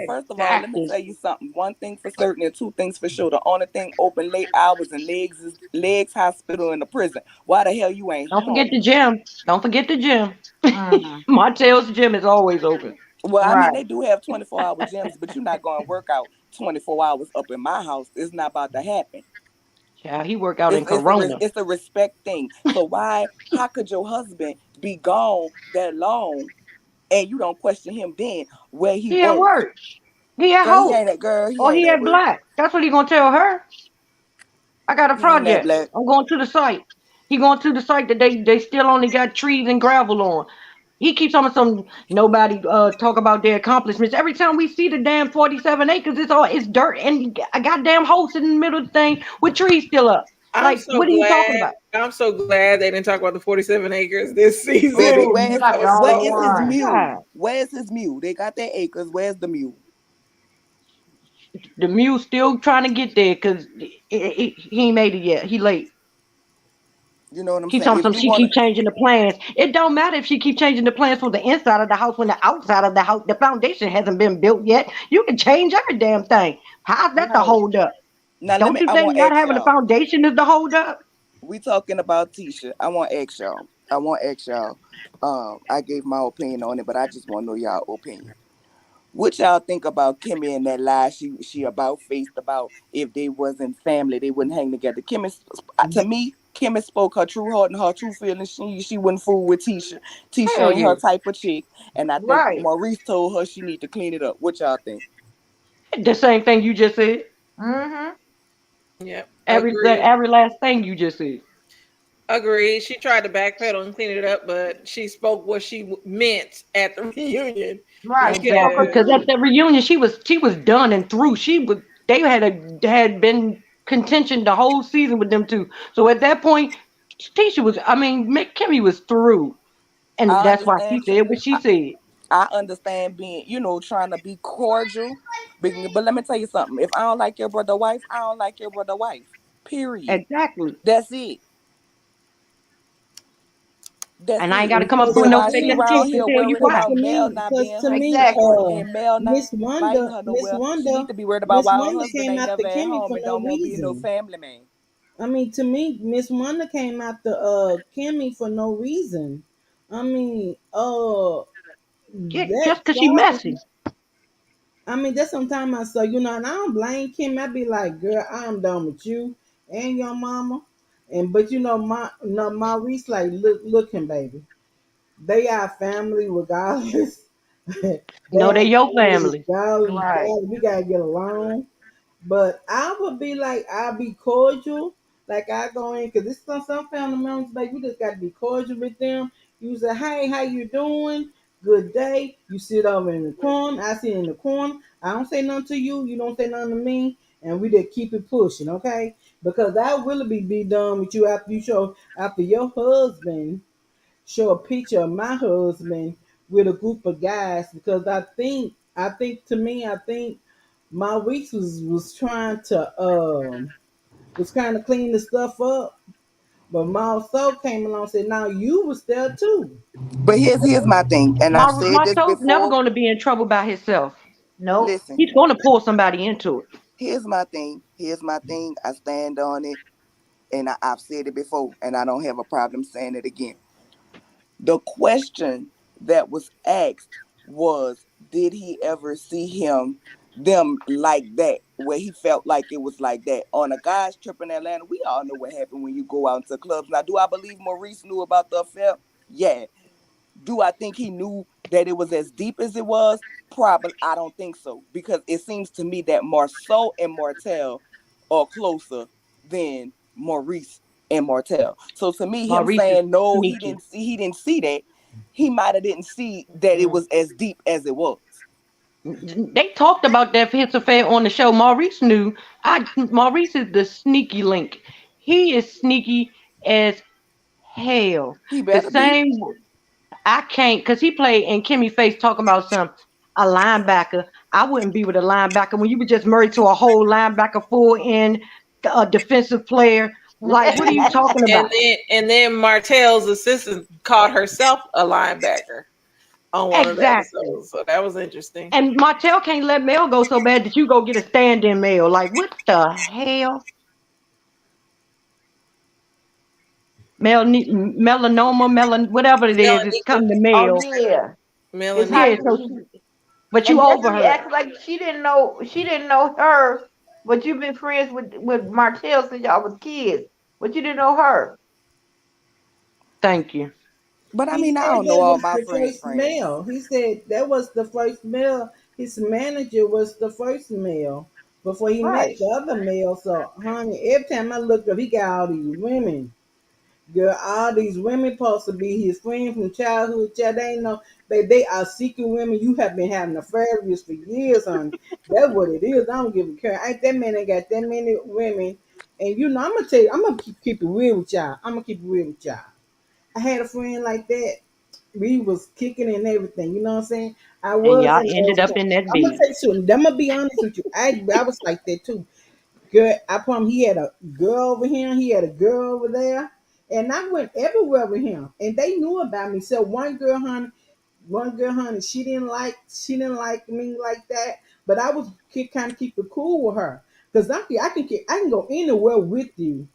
First of So all, let me Exactly. tell you something. One thing for certain and two things for sure. The only thing open late hours and legs is legs hospital in the prison. Why the hell you ain't Don't forget home? the gym. Don't forget the gym. Mm-hmm. Martell's gym is always open. Well, I mean, Right. they do have 24-hour gyms, but you're not going to work out 24 hours up in my house. It's not about to happen. Yeah, he work out in It's Corona. it's a respect thing. So how could your husband be gone that long and you don't question him then where he He at was? work. He at Girl, he Hope. ain't at girl, he Or ain't he at at work. Black. That's what he gonna tell her. I got a He ain't that project. black. I'm going to the site. He going to the site that they still only got trees and gravel on. He keeps on some nobody talk about their accomplishments. Every time we see the damn 47 acres, it's dirt and a goddamn house in the middle of the thing with trees still up. I'm Like, so what are you talking glad. about? I'm so glad they didn't talk about the 47 acres this Baby, season. Oh, you're not the where only is his one. mule? God, Where's his mule? They got their acres. Where's the mule? the mule still trying to get there because he ain't made it yet. He late. You know what I'm Keep saying? telling If some you she wanna keep changing the plans. It don't matter if she keep changing the plans for the inside of the house when the outside of the house, the foundation hasn't been built yet. You can change every damn thing. How's that the Right. hold up? Now let Don't me. you I think want to not ask having a y'all. foundation is the hold up? We talking about Tisha. I want to ask y'all. I want to ask y'all. I gave my opinion on it, but I just want to know y'all opinion. What y'all think about Kimmy and that lie she about faced about if they wasn't family, they wouldn't hang together. To me, Kimmy spoke her true heart and her true feelings. She wouldn't fool with Tisha. Tisha Hell ain't her yeah. type of chick, and I think Right. Maurice told her she need to clean it up. What y'all think? The same thing you just said. Mm-hmm. Yep. Everything, Agreed. every last thing you just said. Agreed. She tried to backpedal and clean it up, but she spoke what she meant at the reunion. You Right. Spoke Exactly. her could Because truth. at the reunion, she was done and through. They had been contention the whole season with them two. So at that point, Tisha was. I mean, Kimmy was through, and I that's why she understand. said what she said. I understand being, trying to be cordial. But let me tell you something. If I don't like your brother wife, I don't like your brother wife. Period. Exactly. That's it. That's And I ain't it. got to come up Because with But to no while fake she me, around excuse to here tell you worried because why. about Mel not being to her me, man Exactly. and Mel not Miss inviting Wanda, her nowhere, she need to be worried about Miss why her Wanda husband came ain't after never at Kimmy home for and no don't want to be no reason. family man. I mean, to me, Miss Wanda came after Kimmy for no reason. I mean, Yeah, that just because she sorry. messy. I mean, that's sometimes I say, and I don't blame Kim. I be like, girl, I'm done with you and your mama. And but my no Maurice like, look him, baby. They are family regardless. They No, are they your family family. regardless. Right. We gotta get along. But I would be like, I'll be cordial. Like I go in, cause it's some family members, like you just gotta be cordial with them. You say, hey, how you doing? Good day. You sit over in the corner. I sit in the corner. I don't say nothing to you. You don't say nothing to me. And we just keep it pushing, okay? Because I will be done with you after your husband show a picture of my husband with a group of guys because I think Maurice was trying to clean the stuff up, but Ma so came along and said, "Now you was there too." But here's my thing, and I've said this Marcel's never before. going to be in trouble by himself. Nope. Listen, He's going to pull somebody into it. here's my thing. Here's my thing. I stand on it, and I've said it before, and I don't have a problem saying it again. The question that was asked was, did he ever see them like that, where he felt like it was like that on a guy's trip in Atlanta? We all know what happened when you go out into clubs. Now, do I believe Maurice knew about the affair? Yeah. Do I think he knew that it was as deep as it was? Probably. I don't think so, because it seems to me that Marceau and Martell are closer than Maurice and Martell. So to me, him Maurice is saying no, sneaky. he didn't see that. He might have didn't see that it Mm. was as deep as it was. They talked about that his affair on the show. Maurice knew. Maurice is the sneaky link. He is sneaky as hell. He The better be. same. I can't because he played in Kimmy Face talking about a linebacker. I wouldn't be with a linebacker when you were just married to a whole linebacker, full in a defensive player. Like, what are you talking And about? then Martell's assistant called herself a linebacker on one of the Exactly. episodes. So that was interesting. And Martell can't let Mel go so bad that you go get a stand-in Mel. Like, what the hell? Melanoma, whatever it is, it's Melanika. come to Oh Mel. yeah. It's Melanika. Yeah, hot. so but you And over Destiny her. acts like she didn't know her, but you've been friends with Martell since y'all was kids. But you didn't know her. Thank you. But I He mean, I said don't know that all was my the friends' first friends. mail. He said that was the first mail. His manager was the first mail before he met Right. the other mail. So, honey, every time I looked up, he got all these women. Girl, all these women supposed to be his friend from childhood. Child, they ain't know they are secret women. You have been having affairs with for years, honey. That's what it is. I don't give a care. That man ain't got that many women. And I'm gonna tell you, I'm gonna keep it real with y'all. I'm gonna keep it real with y'all. I had a friend like that. We was kicking and everything. You know what I'm saying? I And was y'all in ended love up with him. in that I'm gonna bed. tell you something. I'm gonna be honest with you. I was like that too. Girl, I promise he had a girl over here, he had a girl over there, and I went everywhere with him, and they knew about me. So one girl, honey, she didn't like me like that, but I was kind of keep it cool with her Cause I can go anywhere with you,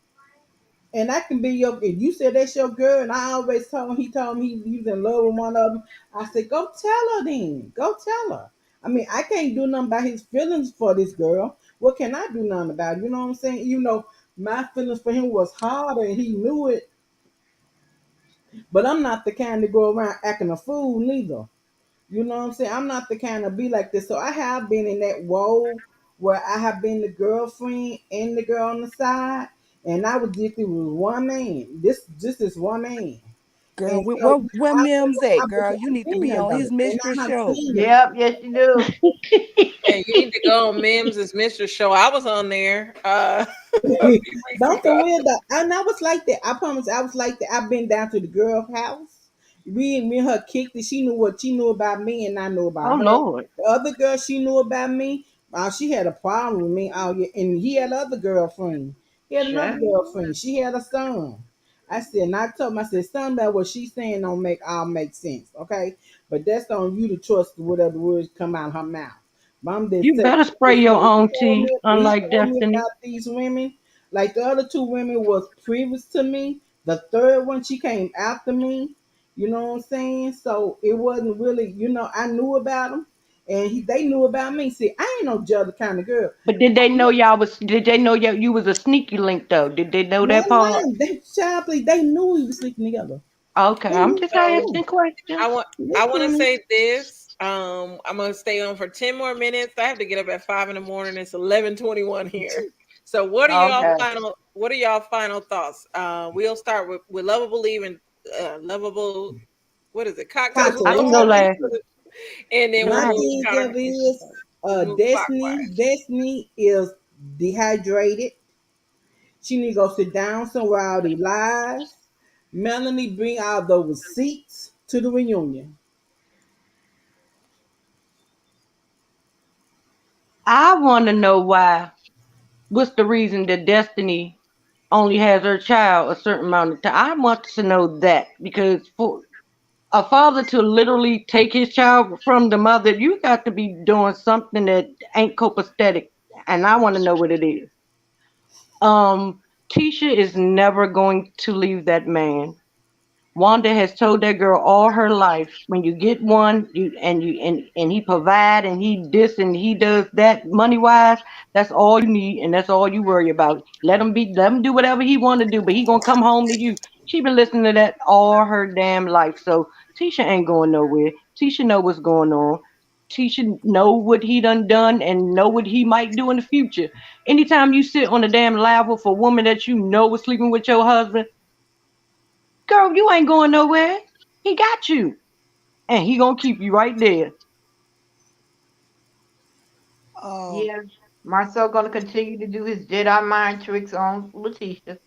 and I can be your. If you said that's your girl, and I always told him, he told me he was in love with one of them. I said, go tell her then. Go tell her. I mean, I can't do nothing about his feelings for this girl. What can I do nothing about it? You know what I'm saying? My feelings for him was harder, and he knew it. But I'm not the kind to go around acting a fool neither. You know what I'm saying? I'm not the kind to be like this. So I have been in that role where I have been the girlfriend and the girl on the side, and I was just it was one man. This just is one man. Girl, And where Mims at, girl? You I've need to been be there on though, his and mistress I have show. seen it. Yep, yes you do. Yeah, you need to go on Mims' Mistress show. I was on there a few weeks Don't for ago. real though. And I was like that. I promise I was like that. I've been down to the girl house. Me and her kicked it. She knew what she knew about me and I knew Oh about her. Lord. The other girl she knew about me. She had a problem with me. Oh yeah, and he had another girlfriend. He had another Child. girlfriend. She had a son. I said, and I told him, I said, son, about what she's saying don't make sense, okay? But that's on you to trust whatever words come out of her mouth. But I'm just You saying, better spray your own tea, he unlike told me Destiny. about these women. Like the other two women was previous to me. The third one, she came after me. You know what I'm saying? So it wasn't really, I knew about them, and they knew about me. See, I ain't no jealous kind of girl. But did they know y'all was? Did they know you was a sneaky link though? Did they know that One part? line, they child, please, they knew we was sleeping together. Okay, They I'm knew, just they So knew. asking questions. I want They I want to knew. say this. I'm gonna stay on for 10 more minutes. I have to get up at 5 in the morning. It's 11:21 here. So Okay. what are y'all final thoughts? We'll start with lovable leaving lovable what is it? Cocktails with I can Constantly. go lovable last. leaving, and then My we'll move thing counter of is move Destiny. clockwise. Destiny is dehydrated. She need to go sit down somewhere all these lies. Melanie bring all those receipts to the reunion. I want to know why. What's the reason that Destiny only has her child a certain amount of time? I want to know that because for a father to literally take his child from the mother, you got to be doing something that ain't copacetic, and I want to know what it is. Um, Tisha is never going to leave that man. Wanda has told that girl all her life, when you get one, and he provide and he this and he does that money wise, that's all you need and that's all you worry about. Let him do whatever he want to do, but he gonna come home to you. She been listening to that all her damn life. So Tisha ain't going nowhere. Tisha know what's going on. Tisha know what he done and know what he might do in the future. Anytime you sit on a damn level for a woman that you know was sleeping with your husband, girl, you ain't going nowhere. He got you. And he gonna keep you right there. Um, Yeah. Marcel gonna continue to do his Jedi mind tricks on Letitia.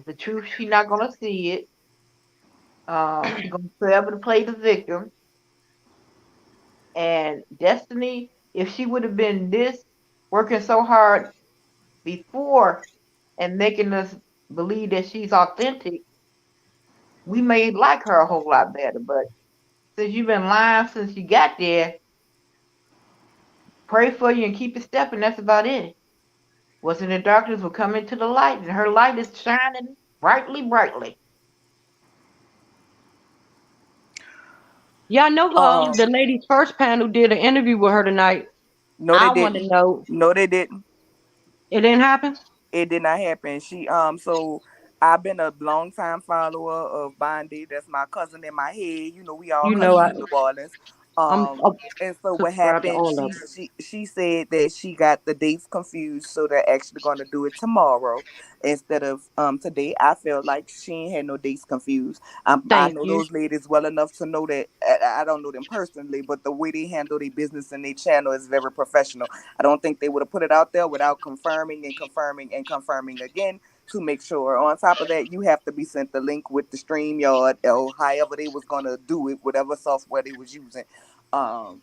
The truth, she not gonna see it. She gonna forever to play the victim. And Destiny, if she would have been this working so hard before and making us believe that she's authentic, we may like her a whole lot better. But since you've been lying since you got there, pray for you and keep it stepping. That's about it. What's in the darkness will come into the light, and her light is shining brightly, brightly. Y'all know um, the lady's first panel did an interview with her tonight. no, they I wanna didn't. know, No, they didn't. it didn't happen? It did not happen. So I've been a long time follower of Bondi. That's my cousin in my head. You know, we all You know cousins in New Orleans. I'm Um, and so what subscribed to happened? all of them. She said that she got the dates confused, so they're actually going to do it tomorrow instead of today. I felt like she ain't had no dates confused. I Thank know you. those ladies well enough to know that I don't know them personally, but the way they handle their business and their channel is very professional. I don't think they would have put it out there without confirming and confirming and confirming again to make sure. On top of that, you have to be sent the link with the StreamYard or however they was gonna do it, whatever software they was using. Um,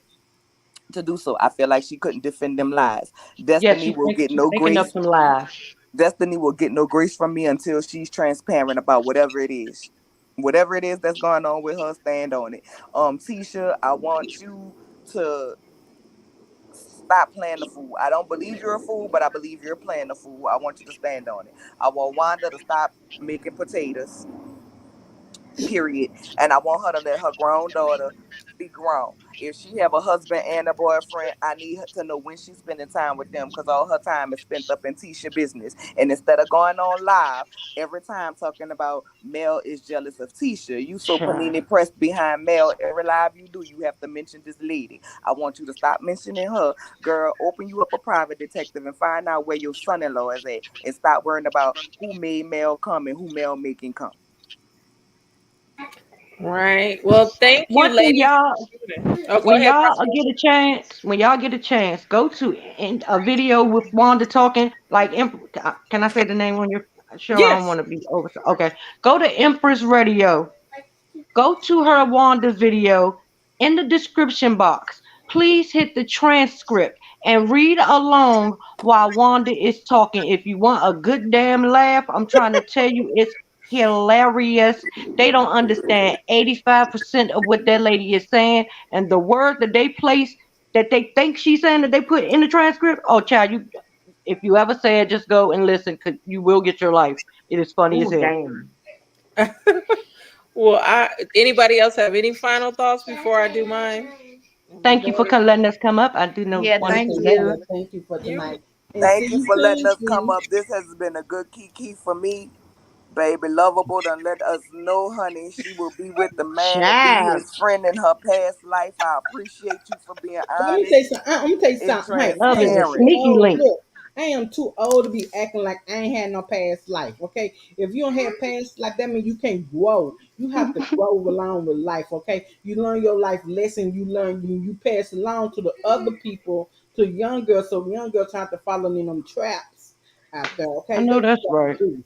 to do so, I feel like she couldn't defend them lies. Yeah, Destiny will get she's no making up grace. some lies. Destiny will get no grace from me until she's transparent about whatever it is. Whatever it is that's going on with her, stand on it. Tisha, I want you to stop playing the fool. I don't believe you're a fool, but I believe you're playing the fool. I want you to stand on it. I want Wanda to stop making potatoes, period. And I want her to let her grown daughter be grown. If she have a husband and a boyfriend, I need her to know when she's spending time with them, because all her time is spent up in Tisha business. And instead of going on live every time talking about Mel is jealous of Tisha, you so panini pressed behind Mel. Every live you do, you have to mention this lady. I want you to stop mentioning her. Girl, open you up a private detective and find out where your son-in-law is at, and stop worrying about who made Mel come and who Mel making come. Right. Well, thank you, One thing, ladies. y'all, Oh, go when ahead, y'all Pastor. get a chance, go to a video with Wanda talking. Like, can I say the name on your show? I don't Yes. want to be over. Okay, go to Empress Radio. Go to her Wanda video in the description box. Please hit the transcript and read along while Wanda is talking. If you want a good damn laugh, I'm trying to tell you, it's hilarious. They don't understand 85% of what that lady is saying, and the words that they place that they think she's saying that they put in the transcript. Oh, child, if you ever say it, just go and listen, because you will get your life. It is funny as Ooh, hell. damn. Well, anybody else have any final thoughts before I do mine? We Thank you for going letting us come up. I do know Yeah, want to thank say Okay, that. you. yeah, thank you for you. tonight. And see Thank you you for letting soon, us come Queen. up. This has been a good Kiki for me. Baby, lovable done let us know, honey, she will be with the man and be Child. his friend in her past life. I appreciate you for being Let me tell honest you something. Let me tell you and something. Hey, Love I is am a too transparent. sneaky old. link. Look, I am too old to be acting like I ain't had no past life. Okay, if you don't have past life, that means you can't grow. You have to grow along with life. Okay, you learn your life lesson. You pass along to the other people, to young girls. So young girls trying to follow in them traps out there. I Okay, know that's that's what right. you do.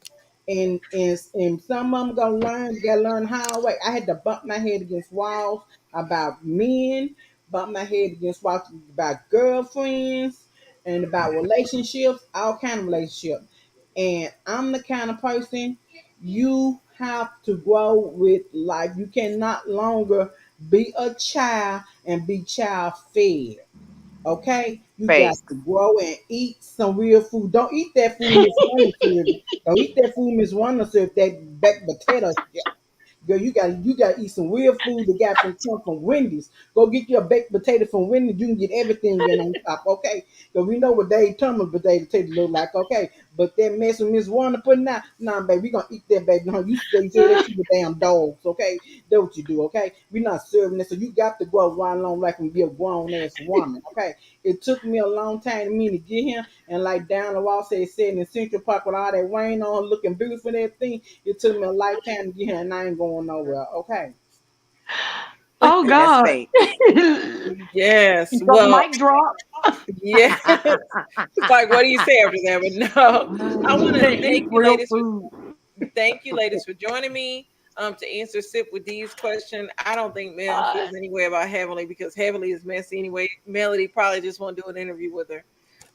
And some of them gonna learn. You gotta learn how. Way. I had to bump my head against walls about men, bump my head against walls about girlfriends, and about relationships, all kind of relationships. And I'm the kind of person you have to grow with life. You cannot longer be a child and be child fed. Okay, you got Facts. to grow and eat some real food. Don't eat that food Miss Wonder served. Don't eat that food Miss Wonder served. That baked potatoes. Girl, you got to eat some real food that got from Wendy's. Go get your baked potato from Wendy's. You can get everything in on top, okay? Because we know what Dave Thomas potato look like, okay? But that mess with Miss Warner putting out, nah, baby, we gonna eat that, baby. No, you say that to the damn dogs, okay? That's what you do, okay? We not serving this, so you got to go right along like and be a grown ass woman, okay? It took me a long time to me to get here, and like down the wall said, sitting in Central Park with all that rain on, looking beautiful and everything. It took me a lifetime to get here, and I ain't going nowhere. Okay. Oh That's God. fake. Yes. So Well, mic drop. yes. Like, what do you say after that? But no, I want to Eat real food. thank you, ladies, for joining me. To answer Sip with D's question, I don't think Mel feels any way about Heavenly because Heavenly is messy anyway. Melody probably just want to do an interview with her.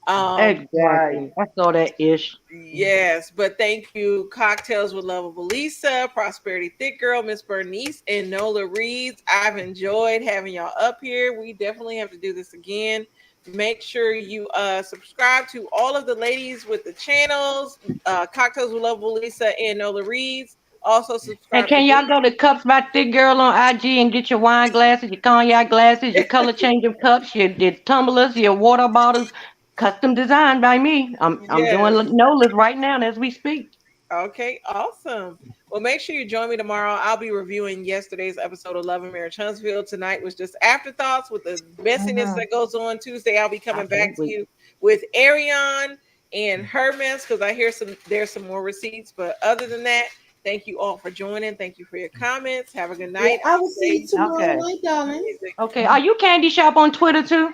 Right. Exactly. I saw that ish. Yes, but thank you, Cocktails with Lovable Lisa, Prosperity Thick Girl, Miss Bernice, and Nola Reeds. I've enjoyed having y'all up here. We definitely have to do this again. Make sure you subscribe to all of the ladies with the channels, Cocktails with Lovable Lisa and Nola Reeds. Also And subscribe to can y'all go to Cups by Thick Girl on IG and get your wine glasses, your cognac glasses, your color changing cups, your tumblers, your water bottles, custom designed by me. I'm doing yes. Nola's right now as we speak. Okay, awesome. Well, make sure you join me tomorrow. I'll be reviewing yesterday's episode of Love and Marriage Huntsville. Tonight was just afterthoughts with the messiness Mm-hmm. that goes on. Tuesday, I'll be I coming back can't to wait. you with Arionne and her mess because I hear there's some more receipts. But other than that, thank you all for joining. Thank you for your comments. Have a good Yeah, night. I I'll will see you play tomorrow Okay. night, darling. music. Okay. Are you Candy Shop on Twitter too?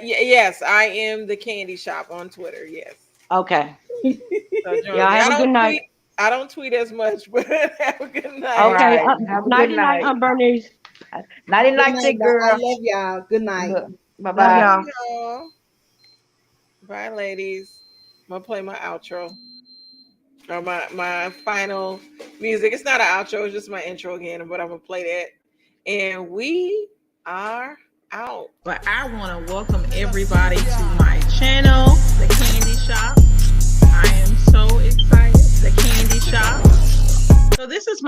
Yes, I am the Candy Shop on Twitter. Yes. Okay. So join Y'all me. have a good night. I don't tweet as much, but have a good night. Okay. Right. Have a good Nighty night, night. Bernice. Nighty Good night, night, thick I girl. love y'all. Good night. Bye Love bye. y'all. Bye, y'all. Bye, ladies. I'm gonna play my outro or my final music. It's not an outro, it's just my intro again, but I'm gonna play that. And we are Out. But I want to welcome everybody to my channel, The Candy Shop. I am so excited. The Candy Shop. So this is my